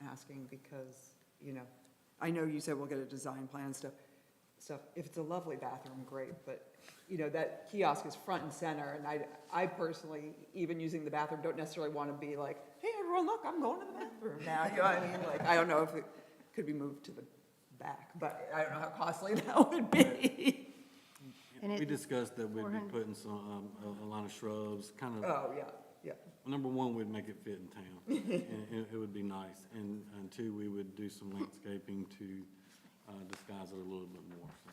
asking because, you know, I know you said we'll get a design plan and stuff. If it's a lovely bathroom, great, but, you know, that kiosk is front and center, and I personally, even using the bathroom, don't necessarily want to be like, hey, everyone, look, I'm going to the bathroom now, you know what I mean? Like, I don't know if it could be moved to the back, but I don't know how costly that would be. And We it, discussed that we'd be 400. putting some, a line of shrubs, kind of, Oh, yeah, yeah. number one, we'd make it fit in town. And it would be nice. And two, we would do some landscaping to disguise it a little bit more, so.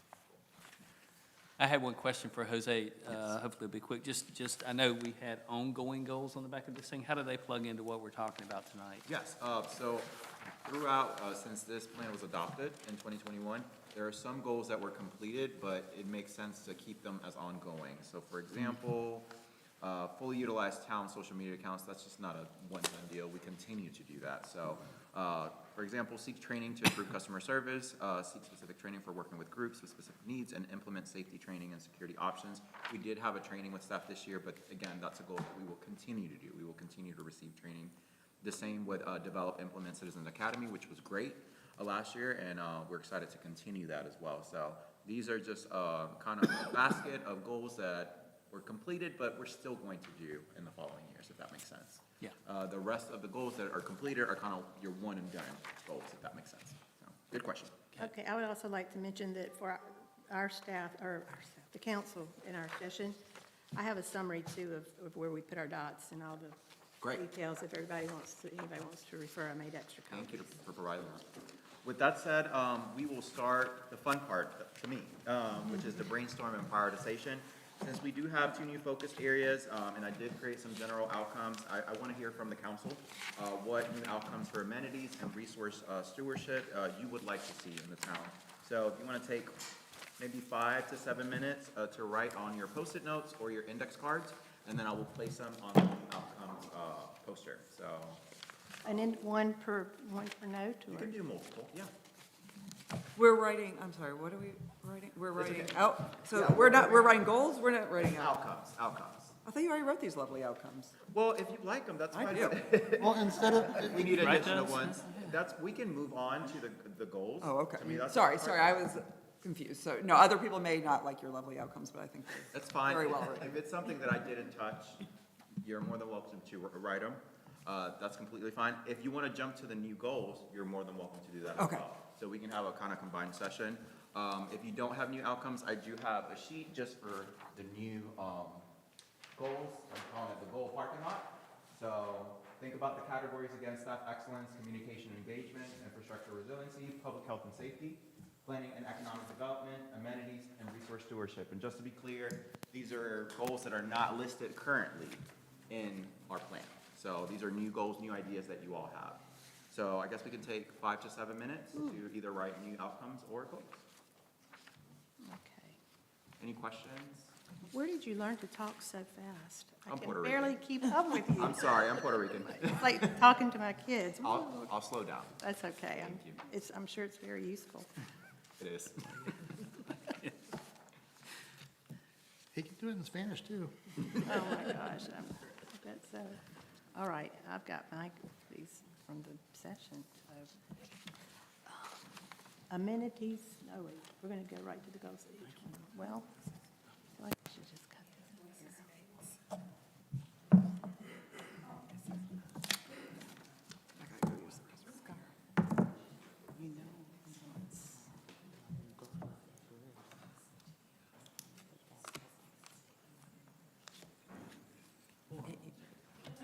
I had one question for Jose, hopefully it'll be quick. Just, I know we had ongoing goals on the back of this thing. How do they plug into what we're talking about tonight? Yes, so throughout, since this plan was adopted in 2021, there are some goals that were completed, but it makes sense to keep them as ongoing. So for example, fully utilized town social media accounts, that's just not a one-time deal. We continue to do that. So, for example, seek training to improve customer service, seek specific training for working with groups with specific needs, and implement safety training and security options. We did have a training with staff this year, but again, that's a goal that we will continue to do. We will continue to receive training. The same with develop, implement Citizens Academy, which was great last year, and we're excited to continue that as well. So these are just kind of a basket of goals that were completed, but we're still going to do in the following years, if that makes sense. Yeah. The rest of the goals that are completed are kind of your one and done goals, if that makes sense. So, good question. okay, I would also like to mention that for our staff, the council in our session, I have a summary too of where we put our dots and all the Great. details. If anybody wants to refer, I made extra copies. Thank you for providing that. With that said, we will start the fun part to me, which is the brainstorm and prioritization. Since we do have two new focused areas, and I did create some general outcomes, I want to hear from the council what new outcomes for amenities and resource stewardship you would like to see in the town. So if you want to take maybe 5 to 7 minutes to write on your Post-it notes or your index cards, and then I will place them on the new outcomes poster. So And then one per note, you or? can do multiple, yeah. We're writing, I'm sorry, what are we writing? We're It's writing okay. out, so we're writing goals, we're not writing out. Outcomes. I thought you already wrote these lovely outcomes. Well, if you like them, that's I fine. do. Well, instead of, We need Right, additional Doug? ones. We can move on to the goals. Oh, okay. To me, that's Sorry, fine. I was confused. So, no, other people may not like your lovely outcomes, but I think they're That's fine. very well written. If it's something that I didn't touch, you're more than welcome to write them. That's completely fine. If you want to jump to the new goals, you're more than welcome to do that as Okay. well. So we can have a kind of combined session. If you don't have new outcomes, I do have a sheet just for the new goals. I'm calling it the goal parking lot. So think about the categories again: staff excellence, communication and engagement, infrastructure resiliency, public health and safety, planning and economic development, amenities, and resource stewardship. And just to be clear, these are goals that are not listed currently in our plan. So these are new goals, new ideas that you all have. So I guess we can take 5 to 7 minutes to either write new outcomes or goals. Okay. Any questions? Where did you learn to talk so fast? I I'm can Puerto barely Rican. keep up with you. I'm sorry, I'm Puerto Rican. It's like talking to my kids. I'll slow down. That's okay. Thank you. I'm sure it's very useful. It is. he can do it in Spanish too. Oh, my gosh, I bet so. All right, I've got these from the session, so. Amenities, no, wait, we're going to go right to the goals. Well, I feel like we should just cut this here.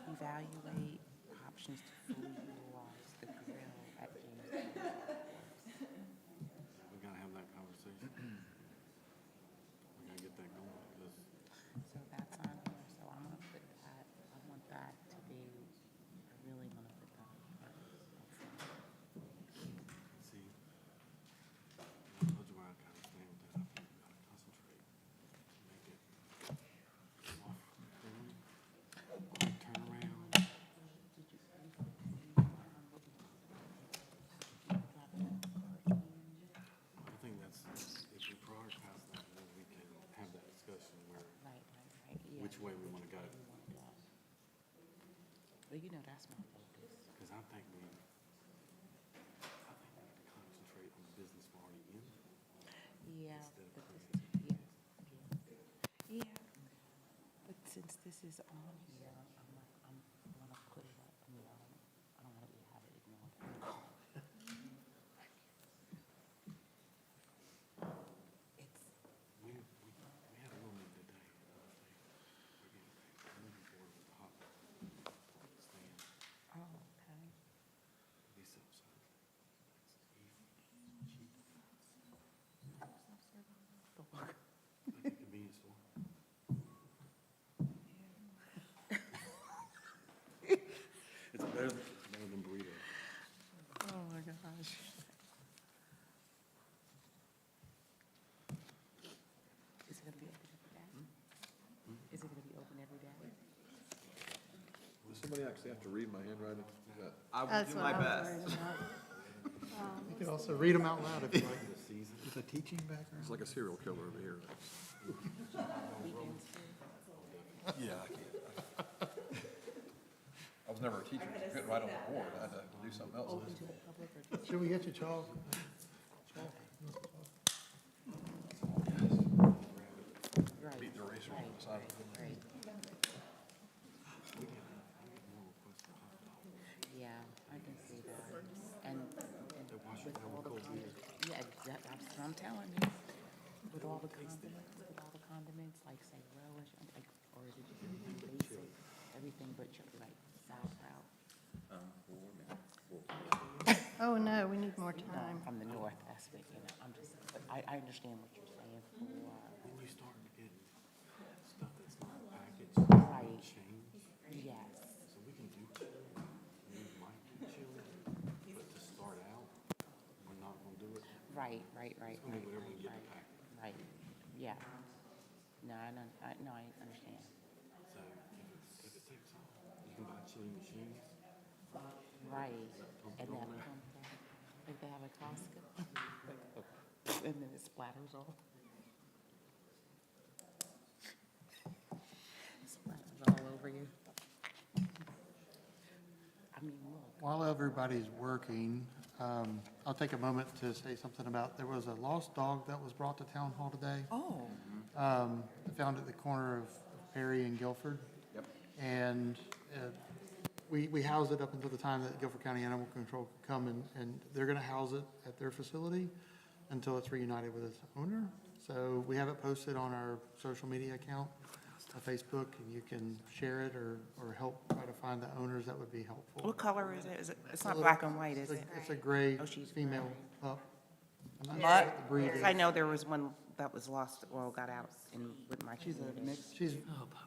Evaluate options to fully utilize the grill at Jamestown. We gotta have that conversation. We gotta get that going, because So that's on here, so I'm gonna put that, I want that to be, I really wanna put that see, I told you where I kinda stand with that. I think we gotta concentrate, make it off, turn around. I think that's, if we prioritize that, then we can have that discussion where, right, yeah. which way we wanna go. Well, you know, that's my focus. Because I think we need to concentrate on the business we're already in. Yeah, Instead of but this creating- is, yeah. But since this is on here, I'm gonna put it up, I mean, I don't wanna have it ignored. It's, We had a woman today, we're moving forward with the hot stand, oh, okay. be self-serving. Like a convenience store. It's better than burritos. Oh, my gosh. Is it gonna be open every day? Is it gonna be open every day? Does somebody actually have to read my handwriting? Is that- I will That's do what my I was best. worried about. You can also read them out loud if you like. With a teaching background. It's like a serial killer over here. Weekends too? Yeah, I can't. I was never a teacher, I couldn't write on the board, I had to do something else. Open to the public or just? Should we get you chalk? Right, Beat the eraser on the side of it. right. Yeah, I can see that. And with all the condiments, yeah, that's what I'm telling you. With all the condiments, like say relish, like, or is it just everything basic, everything but like sauerkraut? Oh, no, we need more time. From the north aspect, you know, I'm just, but I understand what you're saying for, When you start getting stuff that's not packaged, right, change, yes, so we can do chili, we might do chili, but to start out, we're not gonna do it. right, It's gonna be whatever we get to pack. right, yeah. No, I understand. So if it takes off, you can buy chili machines. Right, and that pump, like they have at Costco, and then it splatters off. Splatters all over you. I mean, look, While everybody's working, I'll take a moment to say something about, there was a lost dog that was brought to town hall today. Oh. Found at the corner of Perry and Guilford. Yep. And we housed it up until the time that Guilford County Animal Control could come, and they're going to house it at their facility until it's reunited with its owner. So we have it posted on our social media account, on Facebook, and you can share it or help try to find the owners. That would be helpful. what color is it? Is it, it's not It's a black and white, is It's it? a gray Oh, she's female gray. pup. I'm not sure what the breed is. I know there was one that was lost, well, got out in, with my She's a community. mix. She's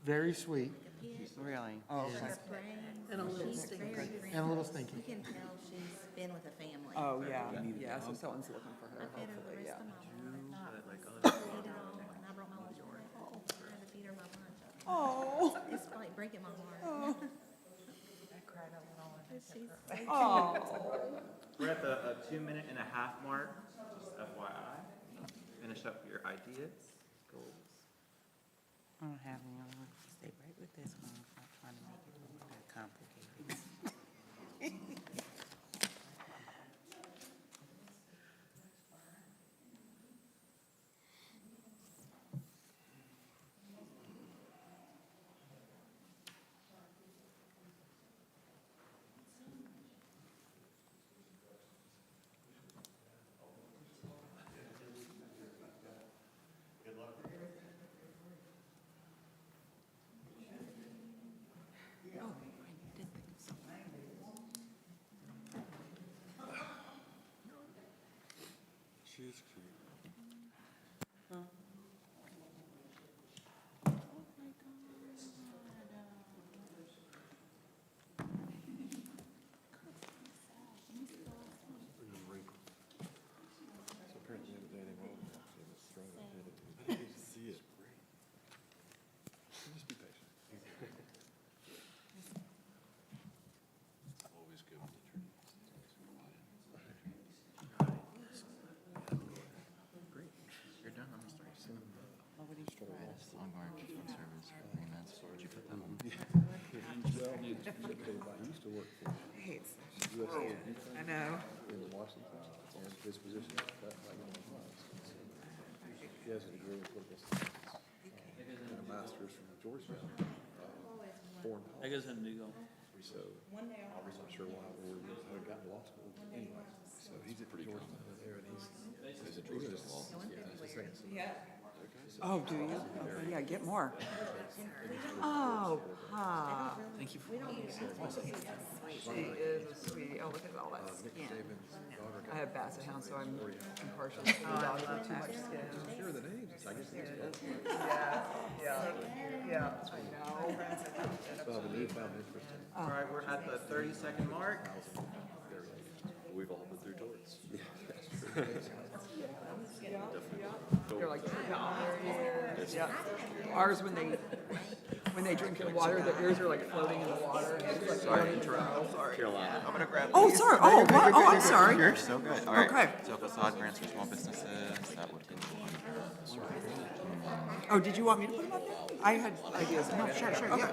very sweet Really? Oh, okay. And a little She's stinky. very friendly. and a little stinky. You can tell she's been with a family. Oh, yeah, so someone's looking for her, I fed her the hopefully, rest yeah. of my lunch. I ate it all, and I brought my lunch for her. I had to feed her my lunch. Oh, It's like breaking my heart. oh. We're at the 2.5-minute mark, just FYI. Finish up your ideas, goals. I don't have any other, stay right with this one, I'm not trying to make it look that complicated. He used to work for Hates. USA I know. in Washington, and his position was cut by Elon Musk. So he has a degree in political science and a master's from Georgetown, foreign That policy. goes in New York. So I was not sure why or how he got to law school. Anyway, so he's at Georgetown there, and he's a Georgia law. Yeah, that's the second semester. Oh, do you? Okay, yeah, get more. Oh, Pa. Thank you for She is a sweetie. Oh, look at all that skin. I have Basset Hound, so I'm impartial to the dog with too much skin. Here are the names. I guess these Yeah, I know. So the newfound interest in All right, we're at the 30-second mark. we've all been through torts. Yeah, They're like $2. Yeah. Ours, when they drink the water, their ears are like floating in the water. Sorry, Carolina. I'm gonna grab Oh, these. sorry. Oh, what? Oh, I'm sorry. You're so good. All right. Okay. So facade grants for small businesses, that would get you Oh, did you want me to put them up there? I had ideas. No, sure, No, yeah.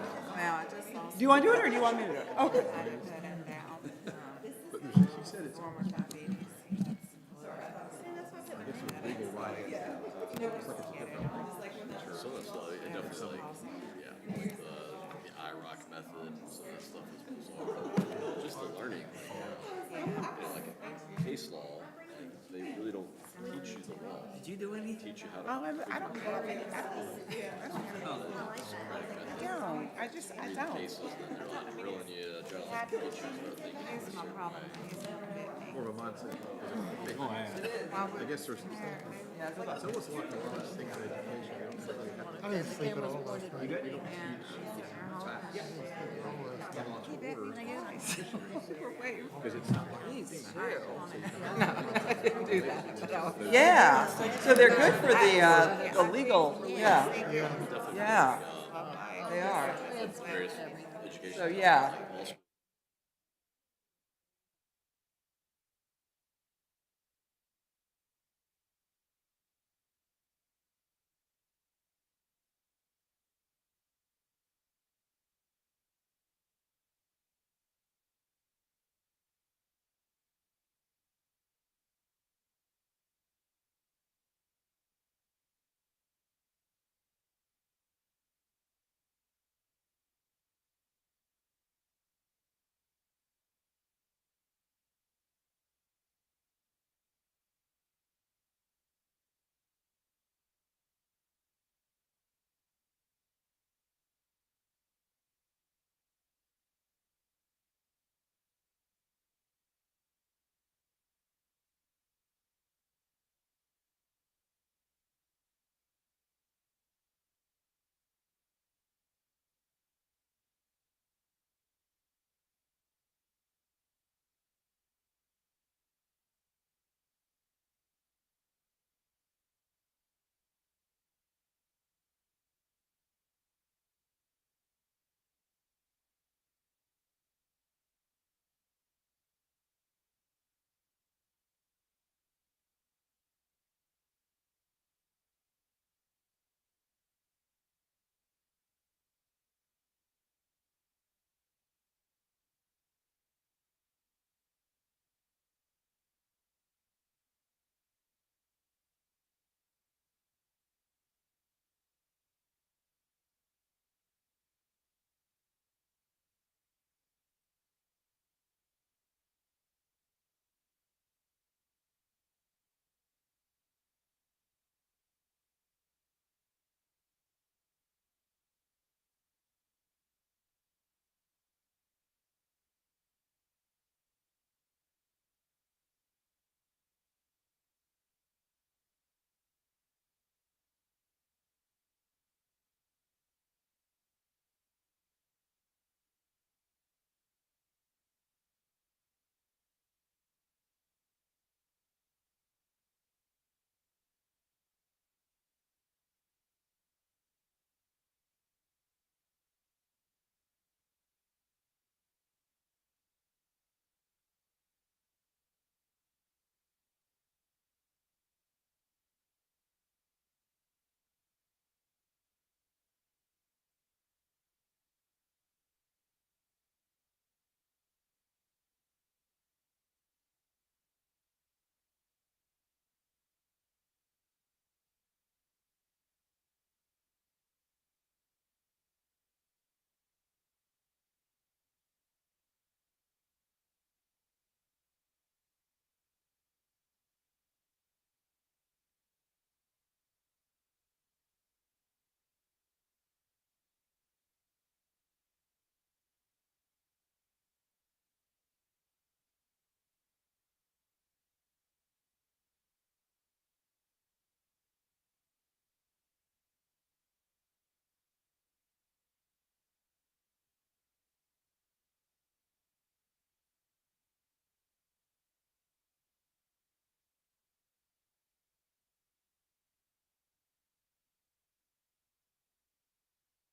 I just saw. Do you want to do it, or do you want me to do it? Okay. I put them down. She said it's Former diabetes. legal right. So it's like, it definitely like, yeah, like the IROC method, so that stuff is bizarre. Just the learning, like case law, like, they really don't teach you the law. Did you do any? Teach you how to. Oh, I don't have any. I don't. I just, I read don't. cases, and they're not drilling you, trying to like, get you to start thinking. This is my problem. He's gonna hit me. More of a mindset. Go ahead. I guess there's some stuff. It's almost like a lot of things in education. I didn't sleep at all last night. We don't teach facts. Keep it, and I guess. Because it's not like. Do that. Yeah, so they're good for the legal, yeah. Yeah, they are. Various education. So, yeah. law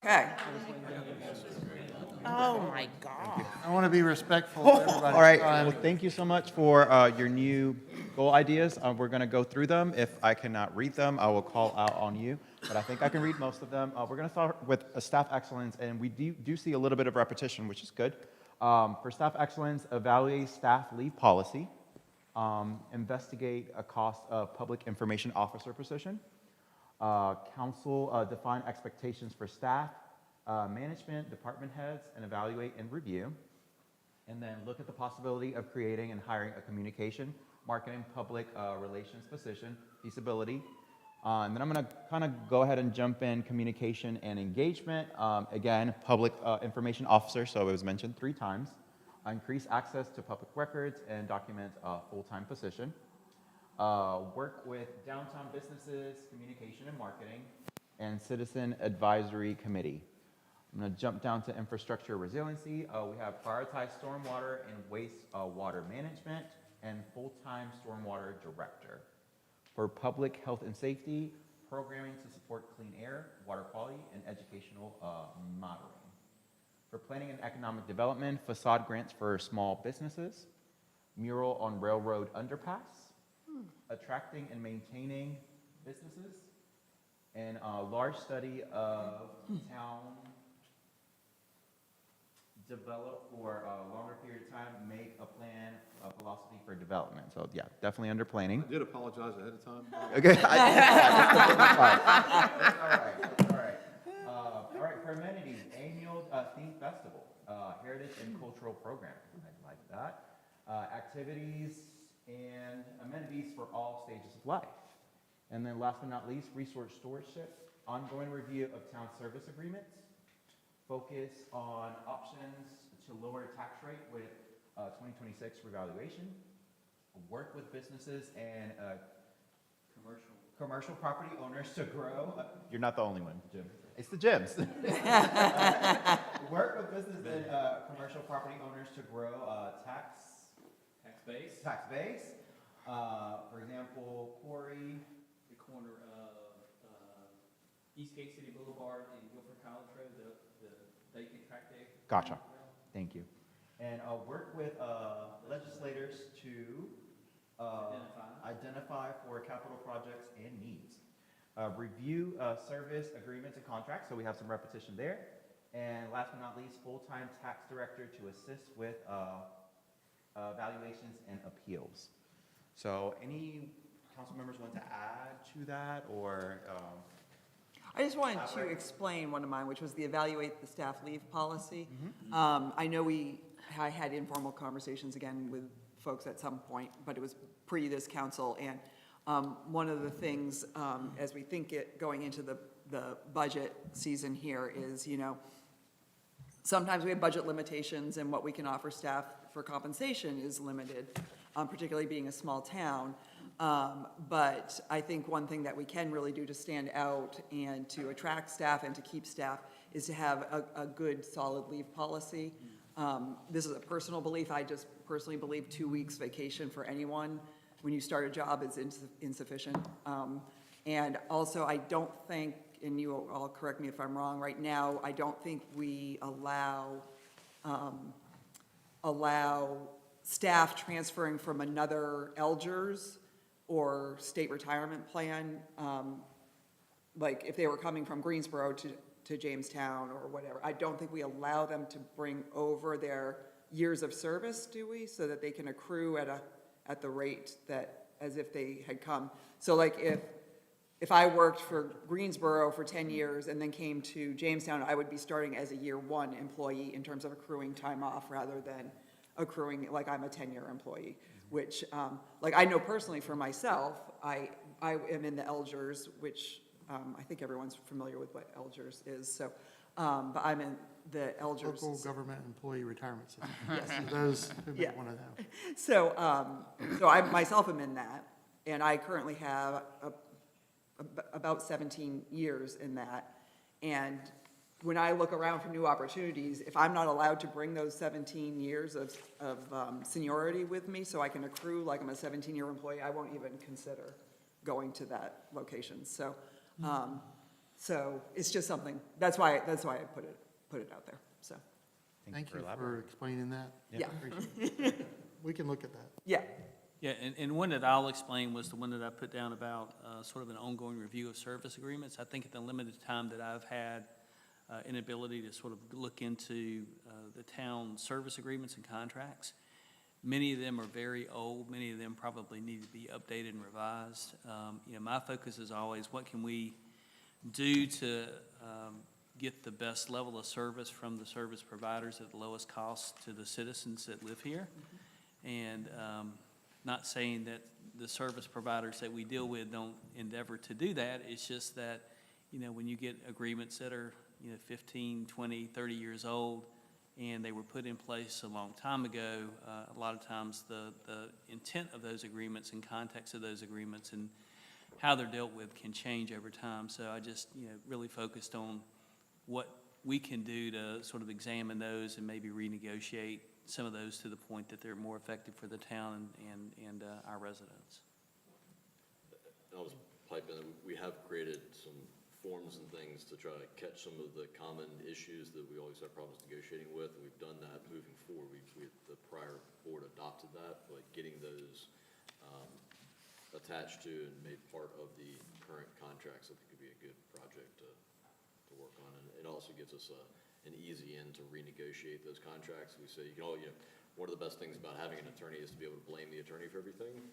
Okay. Oh, my God. I want to be respectful of everybody's All right, time. well, thank you so much for your new goal ideas. We're going to go through them. If I cannot read them, I will call out on you, but I think I can read most of them. We're going to start with staff excellence, and we do see a little bit of repetition, which is good. For staff excellence, evaluate staff leave policy, investigate a cost of public information officer position, council define expectations for staff, management, department heads, and evaluate and review. And then look at the possibility of creating and hiring a communication, marketing, public relations position, feasibility. And then I'm going to kind of go ahead and jump in communication and engagement. Again, public information officer, so it was mentioned 3 times. Increase access to public records and document a full-time position. Work with downtown businesses, communication and marketing, and citizen advisory committee. I'm going to jump down to infrastructure resiliency. We have prioritized stormwater and wastewater management and full-time stormwater director. For public health and safety, programming to support clean air, water quality, and educational monitoring. For planning and economic development, facade grants for small businesses, mural on railroad underpass, attracting and maintaining businesses, and a large study of town develop for a longer period of time, make a plan, a philosophy for development. So yeah, definitely under planning. I did apologize ahead of time. Okay. All right, for amenities, annual theme festival, heritage and cultural programming. I like that. Activities and amenities for all stages of life. And then last but not least, resource stewardship, ongoing review of town service agreements, focus on options to lower tax rate with 2026 revaluation, work with businesses and commercial property owners to grow. You're not the only one, Jim. It's the gyms. Work with business and commercial property owners to grow tax base. For example, Corey, The corner of Eastgate City Boulevard and Guilford College Road, the vacant tract there. Gotcha. Thank you. And work with legislators to identify for capital projects and needs. Review service agreements and contracts, so we have some repetition there. And last but not least, full-time tax director to assist with valuations and appeals. So any council members want to add to that, or? I just wanted to explain one of mine, which was the evaluate the staff leave policy. I know I had informal conversations again with folks at some point, but it was pre this council. And one of the things, as we think going into the budget season here is, sometimes we have budget limitations and what we can offer staff for compensation is limited, particularly being a small town. But I think one thing that we can really do to stand out and to attract staff and to keep staff is to have a good, solid leave policy. This is a personal belief. I just personally believe 2 weeks vacation for anyone when you start a job is insufficient. And also, I don't think, and you all correct me if I'm wrong, right now, I don't think we allow staff transferring from another Elders or state retirement plan, like if they were coming from Greensboro to Jamestown or whatever. I don't think we allow them to bring over their years of service, do we? So that they can accrue at the rate that, as if they had come. So like if I worked for Greensboro for 10 years and then came to Jamestown, I would be starting as a year 1 employee in terms of accruing time off rather than accruing like I'm a 10-year employee, which, like I know personally for myself, I am in the Elders, which I think everyone's familiar with what Elders is. So, but I'm in the Elders. Local government employee retirement system. Yes. For those who may Yeah. want to know. So, so I myself am in that, and I currently have about 17 years in that. And when I look around for new opportunities, if I'm not allowed to bring those 17 years of seniority with me so I can accrue like I'm a 17-year employee, I won't even consider going to that location. So, So it's just something, that's why I put it out there, so, Thank you for explaining that. yeah, Appreciate it. We can look at that. yeah. Yeah, and one that I'll explain was the one that I put down about sort of an ongoing review of service agreements. I think at the limited time that I've had an ability to sort of look into the town service agreements and contracts, many of them are very old. Many of them probably need to be updated and revised. You know, my focus is always what can we do to get the best level of service from the service providers at the lowest cost to the citizens that live here. And not saying that the service providers that we deal with don't endeavor to do that. It's just that, you know, when you get agreements that are, 15, 20, 30 years old, and they were put in place a long time ago, a lot of times the intent of those agreements and context of those agreements and how they're dealt with can change over time. So I just, really focused on what we can do to sort of examine those and maybe renegotiate some of those to the point that they're more effective for the town and our residents. I'll just pipe in, we have created some forms and things to try to catch some of the common issues that we always have problems negotiating with, and we've done that moving forward. The prior board adopted that, like getting those attached to and made part of the current contracts. I think could be a good project to work on, and it also gives us an easy in to renegotiate those contracts. We say, one of the best things about having an attorney is to be able to blame the attorney for everything.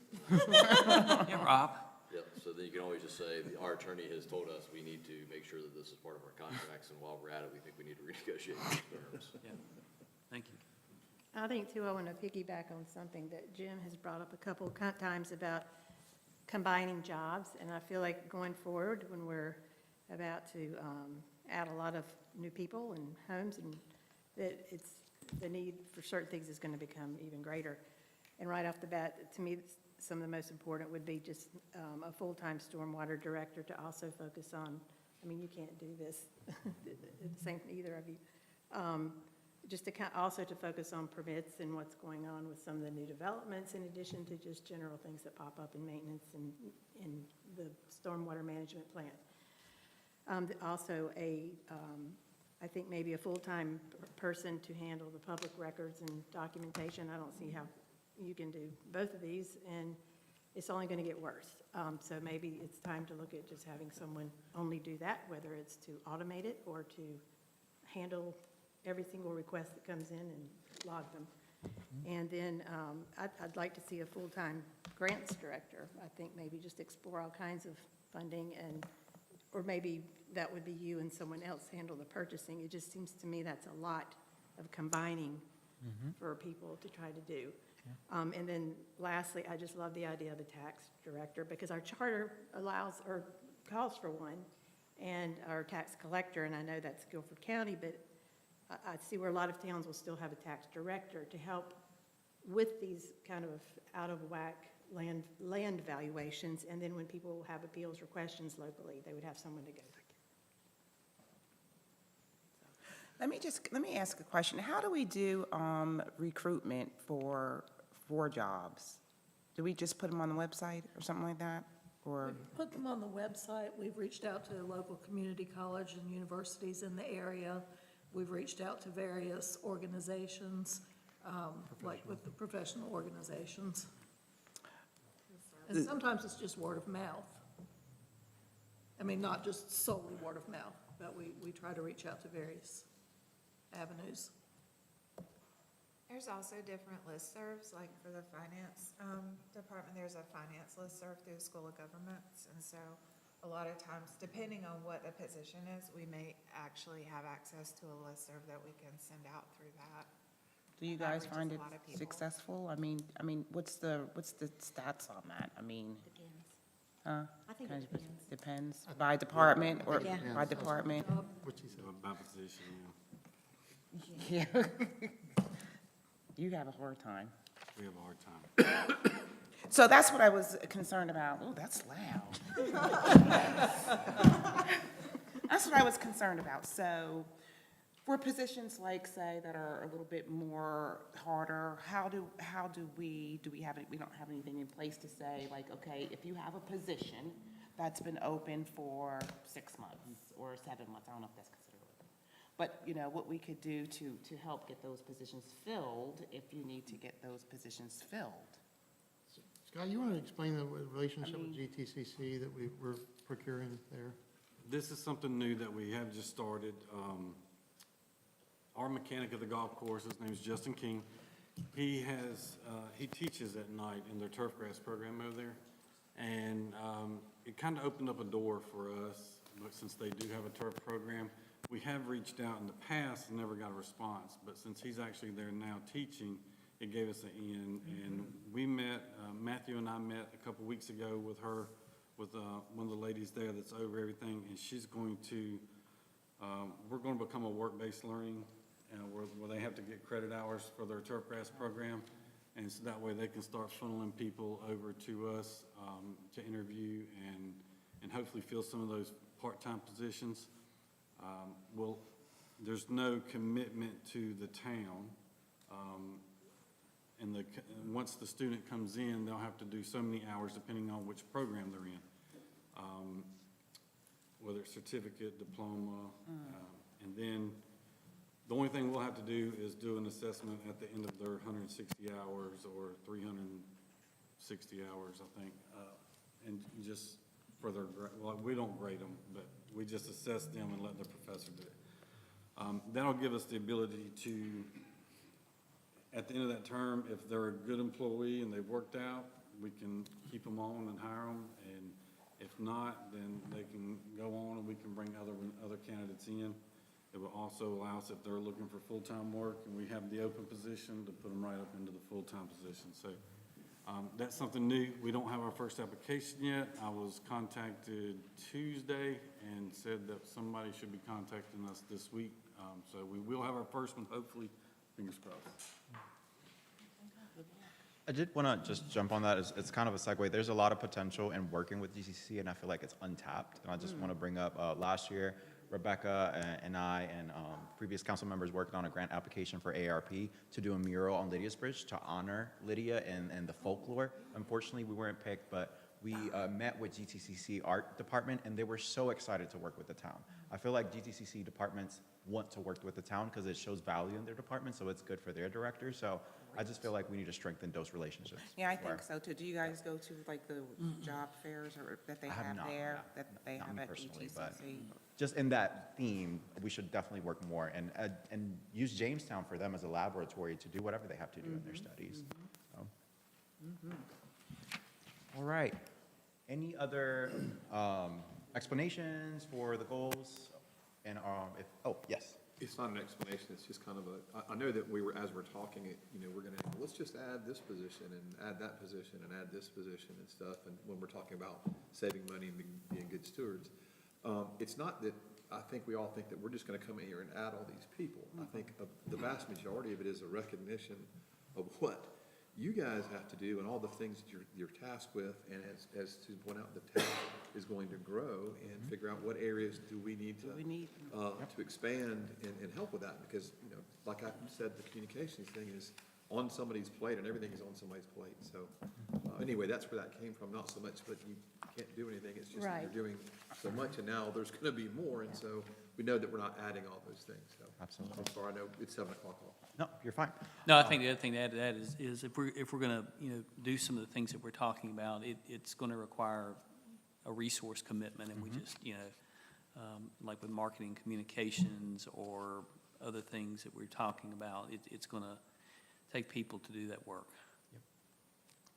Yeah, Rob? Yep, so then you can always just say, our attorney has told us we need to make sure that this is part of our contracts, and while we're at it, we think we need to renegotiate those terms. Yeah, thank you. I think too, I want to piggyback on something that Jim has brought up a couple of times about combining jobs. And I feel like going forward, when we're about to add a lot of new people and homes, and that the need for certain things is going to become even greater. And right off the bat, to me, some of the most important would be just a full-time stormwater director to also focus on, you can't do this, the same, either of you. Just to also to focus on permits and what's going on with some of the new developments, in addition to just general things that pop up in maintenance and in the stormwater management plan. Also I think maybe a full-time person to handle the public records and documentation. I don't see how you can do both of these, and it's only going to get worse. So maybe it's time to look at just having someone only do that, whether it's to automate it or to handle every single request that comes in and log them. And then I'd like to see a full-time grants director. I think maybe just explore all kinds of funding, or maybe that would be you and someone else handle the purchasing. It just seems to me that's a lot of combining for people to try to do. And then lastly, I just love the idea of the tax director, because our charter allows or calls for one, and our tax collector, and I know that's Guilford County, but I see where a lot of towns will still have a tax director to help with these kind of out of whack land valuations. And then when people have appeals or questions locally, they would have someone to go to. Let me ask a question. How do we do recruitment for jobs? Do we just put them on the website or something like that? Or Put them on the website. We've reached out to local community college and universities in the area. We've reached out to various organizations, like with the professional organizations. And sometimes it's just word of mouth. Not just solely word of mouth, but we try to reach out to various avenues. There's also different listservs, like for the finance department, there's a finance listserv through the School of Governments. And so a lot of times, depending on what the position is, we may actually have access to a listserv that we can send out through that. do you That guys reaches find a it lot of people. successful? What's the stats on that? Depends. Huh? I think Kind it of depends. Depends by department or Yeah. by department? What she said. By position, Yeah. You have a hard time. we have a hard time. So that's what I was concerned about. Oh, that's loud. That's what I was concerned about. So for positions like, say, that are a little bit more harder, how do we don't have anything in place to say, like, okay, if you have a position that's been open for 6 months or 7 months. I don't know if that's considered open. But, you know, what we could do to help get those positions filled, if you need to get those positions filled. Scott, you want to explain the relationship with GTCC that we're procuring there? This is something new that we have just started. Our mechanic of the golf course, his name is Justin King. He teaches at night in their turf grass program over there. And it kind of opened up a door for us, but since they do have a turf program, we have reached out in the past and never got a response. But since he's actually there now teaching, it gave us an in. And we met, Matthew and I met a couple weeks ago with her, with one of the ladies there that's over everything, and she's going to, we're going to become a work-based learning, where they have to get credit hours for their turf grass program, and so that way they can start funneling people over to us to interview and hopefully fill some of those part-time positions. Well, there's no commitment to the town, and once the student comes in, they'll have to do so many hours depending on which program they're in. Whether it's certificate, diploma, and then the only thing we'll have to do is do an assessment at the end of their 160 hours or 360 hours, I think, and just for their, well, we don't grade them, but we just assess them and let the professor do it. That'll give us the ability to, at the end of that term, if they're a good employee and they've worked out, we can keep them on and hire them, and if not, then they can go on and we can bring other candidates in. It will also allow us, if they're looking for full-time work and we have the open position, to put them right up into the full-time position. So that's something new. We don't have our first application yet. I was contacted Tuesday and said that somebody should be contacting us this week. So we will have our first one, hopefully, fingers crossed. I did want to just jump on that. It's kind of a segue. There's a lot of potential in working with GCC, and I feel like it's untapped. And I just want to bring up last year, Rebecca and I and previous council members worked on a grant application for ARP to do a mural on Lydia's Bridge to honor Lydia and the folklore. Unfortunately, we weren't picked, but we met with GTCC art department, and they were so excited to work with the town. I feel like GTCC departments want to work with the town because it shows value in their department, so it's good for their directors. So I just feel like we need to strengthen those relationships. Yeah, I think so too. Do you guys go to like the job fairs or that they I have have not, there, no. that they Not have me at personally, but GTCC? just in that theme, we should definitely work more and use Jamestown for them as a laboratory to do whatever they have to do in their studies. So. All right. Any other explanations for the goals? And oh, yes. It's not an explanation, it's just kind of I know that as we're talking, we're gonna, let's just add this position and add that position and add this position and stuff, and when we're talking about saving money and being good stewards. It's not that, I think we all think that we're just gonna come in here and add all these people. I think the vast majority of it is a recognition of what you guys have to do and all the things that you're tasked with, and as Susan pointed out, the town is going to grow and figure out what areas do we need to expand and help with that, because, like I said, the communications thing is on somebody's plate, and everything is on somebody's plate. So anyway, that's where that came from, not so much that you can't do anything, it's just that Right. you're doing so much, and now there's gonna be more, and so we know that we're not adding all those things, so. Absolutely. I'm sorry, I know it's 7 o'clock off. No, you're fine. No, I think the other thing to add to that is if we're going to, do some of the things that we're talking about, it's going to require a resource commitment, and we just, like with marketing communications or other things that we're talking about, it's going to take people to do that work.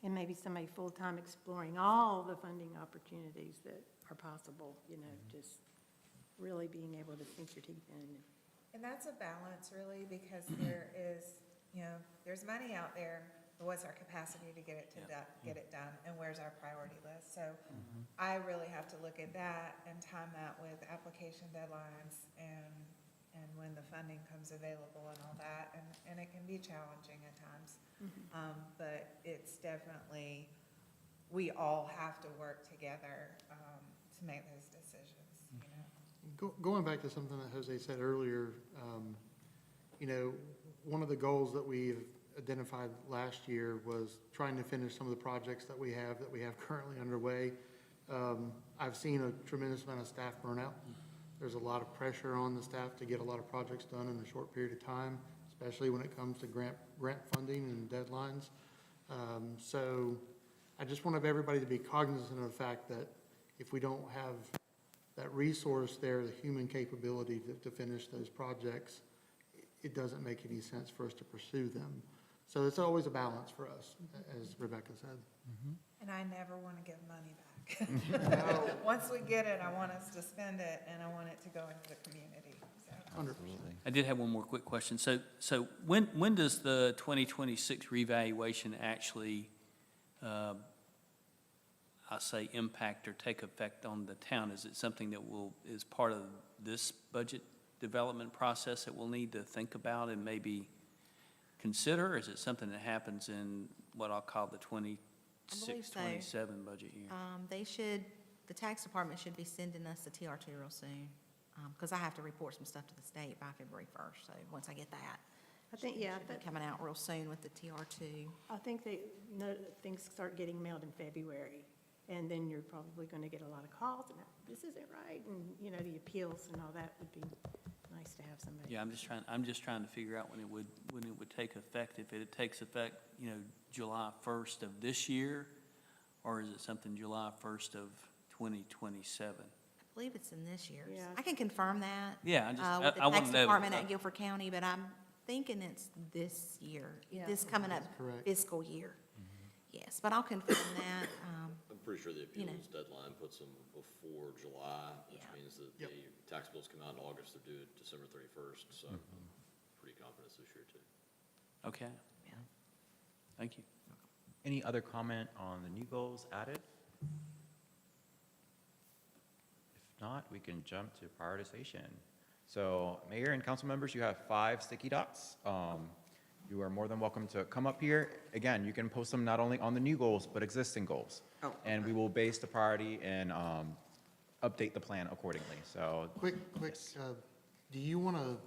And maybe somebody full-time exploring all the funding opportunities that are possible, just really being able to sink your teeth in. And that's a balance really, because there is, there's money out there, but what's our capacity to get it done, and where's our priority list? So I really have to look at that and time that with application deadlines and when the funding comes available and all that, and it can be challenging at times. But it's definitely, we all have to work together to make those decisions, Going back to something that Jose said earlier, one of the goals that we've identified last year was trying to finish some of the projects that we have currently underway. I've seen a tremendous amount of staff burnout. There's a lot of pressure on the staff to get a lot of projects done in a short period of time, especially when it comes to grant funding and deadlines. So I just want everybody to be cognizant of the fact that if we don't have that resource there, the human capability to finish those projects, it doesn't make any sense for us to pursue them. So it's always a balance for us, as Rebecca said. And I never want to give money back. Once we get it, I want us to spend it, and I want it to go into the community, so. 100%. I did have one more quick question. So when does the 2026 revaluation actually, I say, impact or take effect on the town? Is it something that is part of this budget development process that we'll need to think about and maybe consider? Or is it something that happens in what I'll call the 26, so. 27 budget year? The tax department should be sending us the TR2 real soon, because I have to report some stuff to the state by February 1st, so once I get that. I think, yeah, Should be coming out real soon with the TR2. I think things start getting mailed in February, and then you're probably going to get a lot of calls, and this isn't right, and, you know, the appeals and all that would be nice to have somebody. Yeah, I'm just trying to figure out when it would take effect. If it takes effect, you know, July 1st of this year, or is it something July 1st of 2027? I believe it's in this year. Yeah. I can confirm that. Yeah, With I the want tax to know. department at Guilford County, but I'm thinking it's this year, Yeah. this coming up correct. fiscal year. Yes, but I'll confirm that. I'm pretty sure the You know. appeals deadline puts them before July, which Yeah. means that Yep. the tax bills come out in August, they're due December 31st, so I'm pretty confident it's this year too. Okay. Yeah. Thank you. Any other comment on the new goals added? If not, we can jump to prioritization. So Mayor and council members, you have 5 sticky dots. You are more than welcome to come up here. Again, you can post them not only on the new goals, but existing goals. Oh, And we will base the priority and update the plan accordingly, so. Quick, Yes. do you want to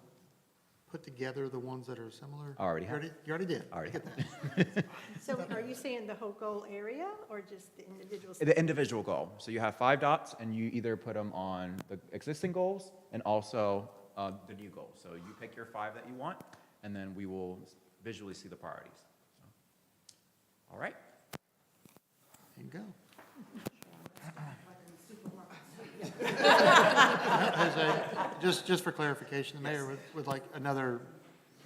put together the ones that are similar? Already You have. You already did? Already Look at that. So are you saying the whole goal area, or just the individuals? The individual goal. So you have 5 dots, and you either put them on the existing goals and also the new goals. So you pick your 5 that you want, and then we will visually see the priorities. So, all right. There you go. Jose, just for clarification, the mayor would like another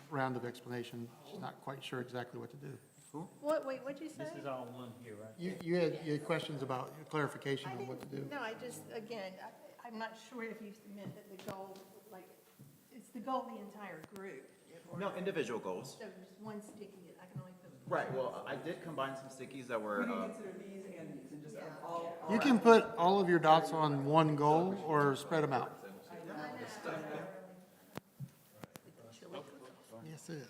round of explanation. She's not quite sure exactly what to do. Wait, what'd you say? This is all one here, right? You had questions about clarification I on what to do. didn't, no, I just, again, I'm not sure if you meant that the goal, like, it's the goal of the entire group. or- No, individual goals. So just one sticky, I can only put. Right, well, I did combine some stickies that were, Consider these and these, and just all. You can put all of your dots on one goal or spread them out. Yes, it is.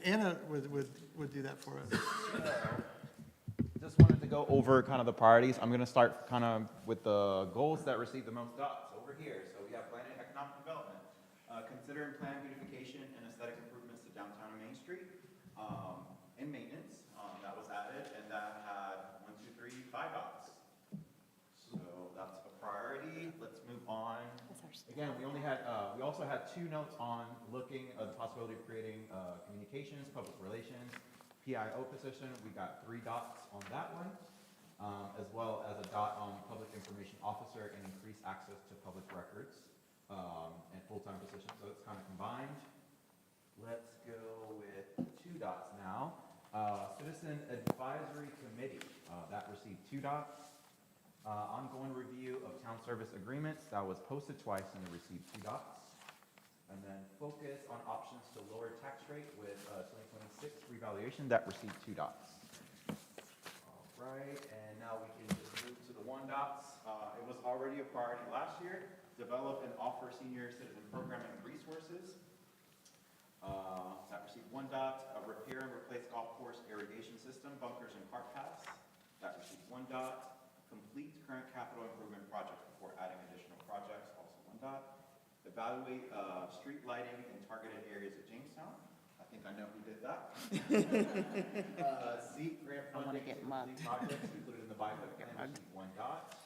Anna would do that for us. Just wanted to go over kind of the priorities. I'm gonna start kind of with the goals that receive the most dots over here. So we have planning and economic development. Consider and plan beautification and aesthetic improvements to downtown and Main Street. And maintenance, that was added, and that had 1, 2, 3, 5 dots. So that's a priority. Let's move on. Again, we also had 2 notes on looking at the possibility of creating communications, public relations, PIO position. We got 3 dots on that one, as well as a dot on public information officer and increased access to public records and full-time positions. So it's kind of combined. Let's go with 2 dots now. Citizen Advisory Committee, that received 2 dots. Ongoing review of town service agreements, that was posted twice and it received 2 dots. And then focus on options to lower tax rate with 2026 revaluation, that received 2 dots. All right, and now we can just move to the 1 dots. It was already a priority last year. Develop and offer senior citizen programming resources. That received 1 dot. Repair and replace golf course irrigation system, bunkers and cart paths. That received 1 dot. Complete current capital improvement projects before adding additional projects, also 1 dot. Evaluate street lighting in targeted areas of Jamestown. I think I know who did that. Seek grant funding to complete projects included in the bike plan, received 1 dot.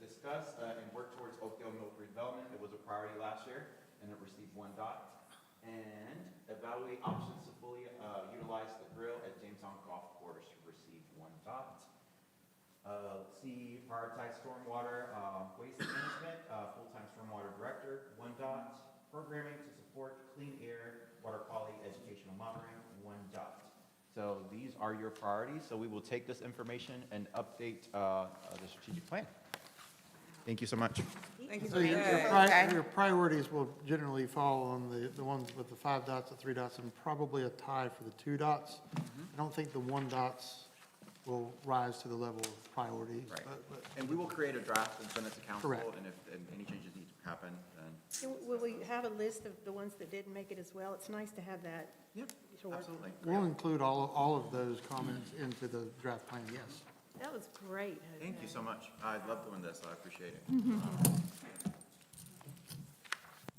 Discuss and work towards Oakdale Mill redevelopment. It was a priority last year, and it received 1 dot. And evaluate options to fully utilize the grill at Jamestown Golf Course, received 1 dot. Let's see, prioritize stormwater waste management, full-time stormwater director, 1 dot. Programming to support clean air, water quality, educational monitoring, 1 dot. So these are your priorities. So we will take this information and update the strategic plan. Thank you so much. Thank you So so much. your priorities will generally fall on the ones with the 5 dots, the 3 dots, and probably a tie for the 2 dots. I don't think the 1 dots will rise to the level of priorities. Right. But And we will create a draft and send it to council. Correct. And if any changes need to happen, then. Will we have a list of the ones that didn't make it as well? It's nice to have that. Yep, to work. absolutely. we'll include all of those comments into the draft plan, yes. That was great, Jose. Thank you so much. I love doing this. I appreciate it.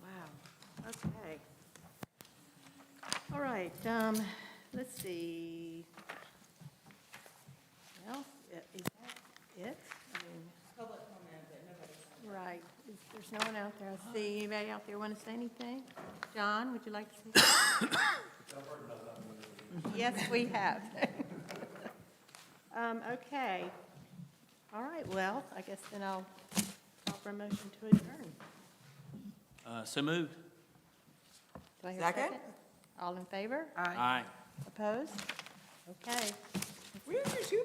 Wow, okay. All right, let's see. Well, is that it? I mean, Public comment, but nobody. right, there's no one out there. I see anybody out there want to say anything? John, would you like to say something? Yes, we have. Okay. All right, well, I guess then I'll call for a motion to adjourn. So moved. Do I hear a Second? All in favor? Aye. Opposed? Okay. Where's your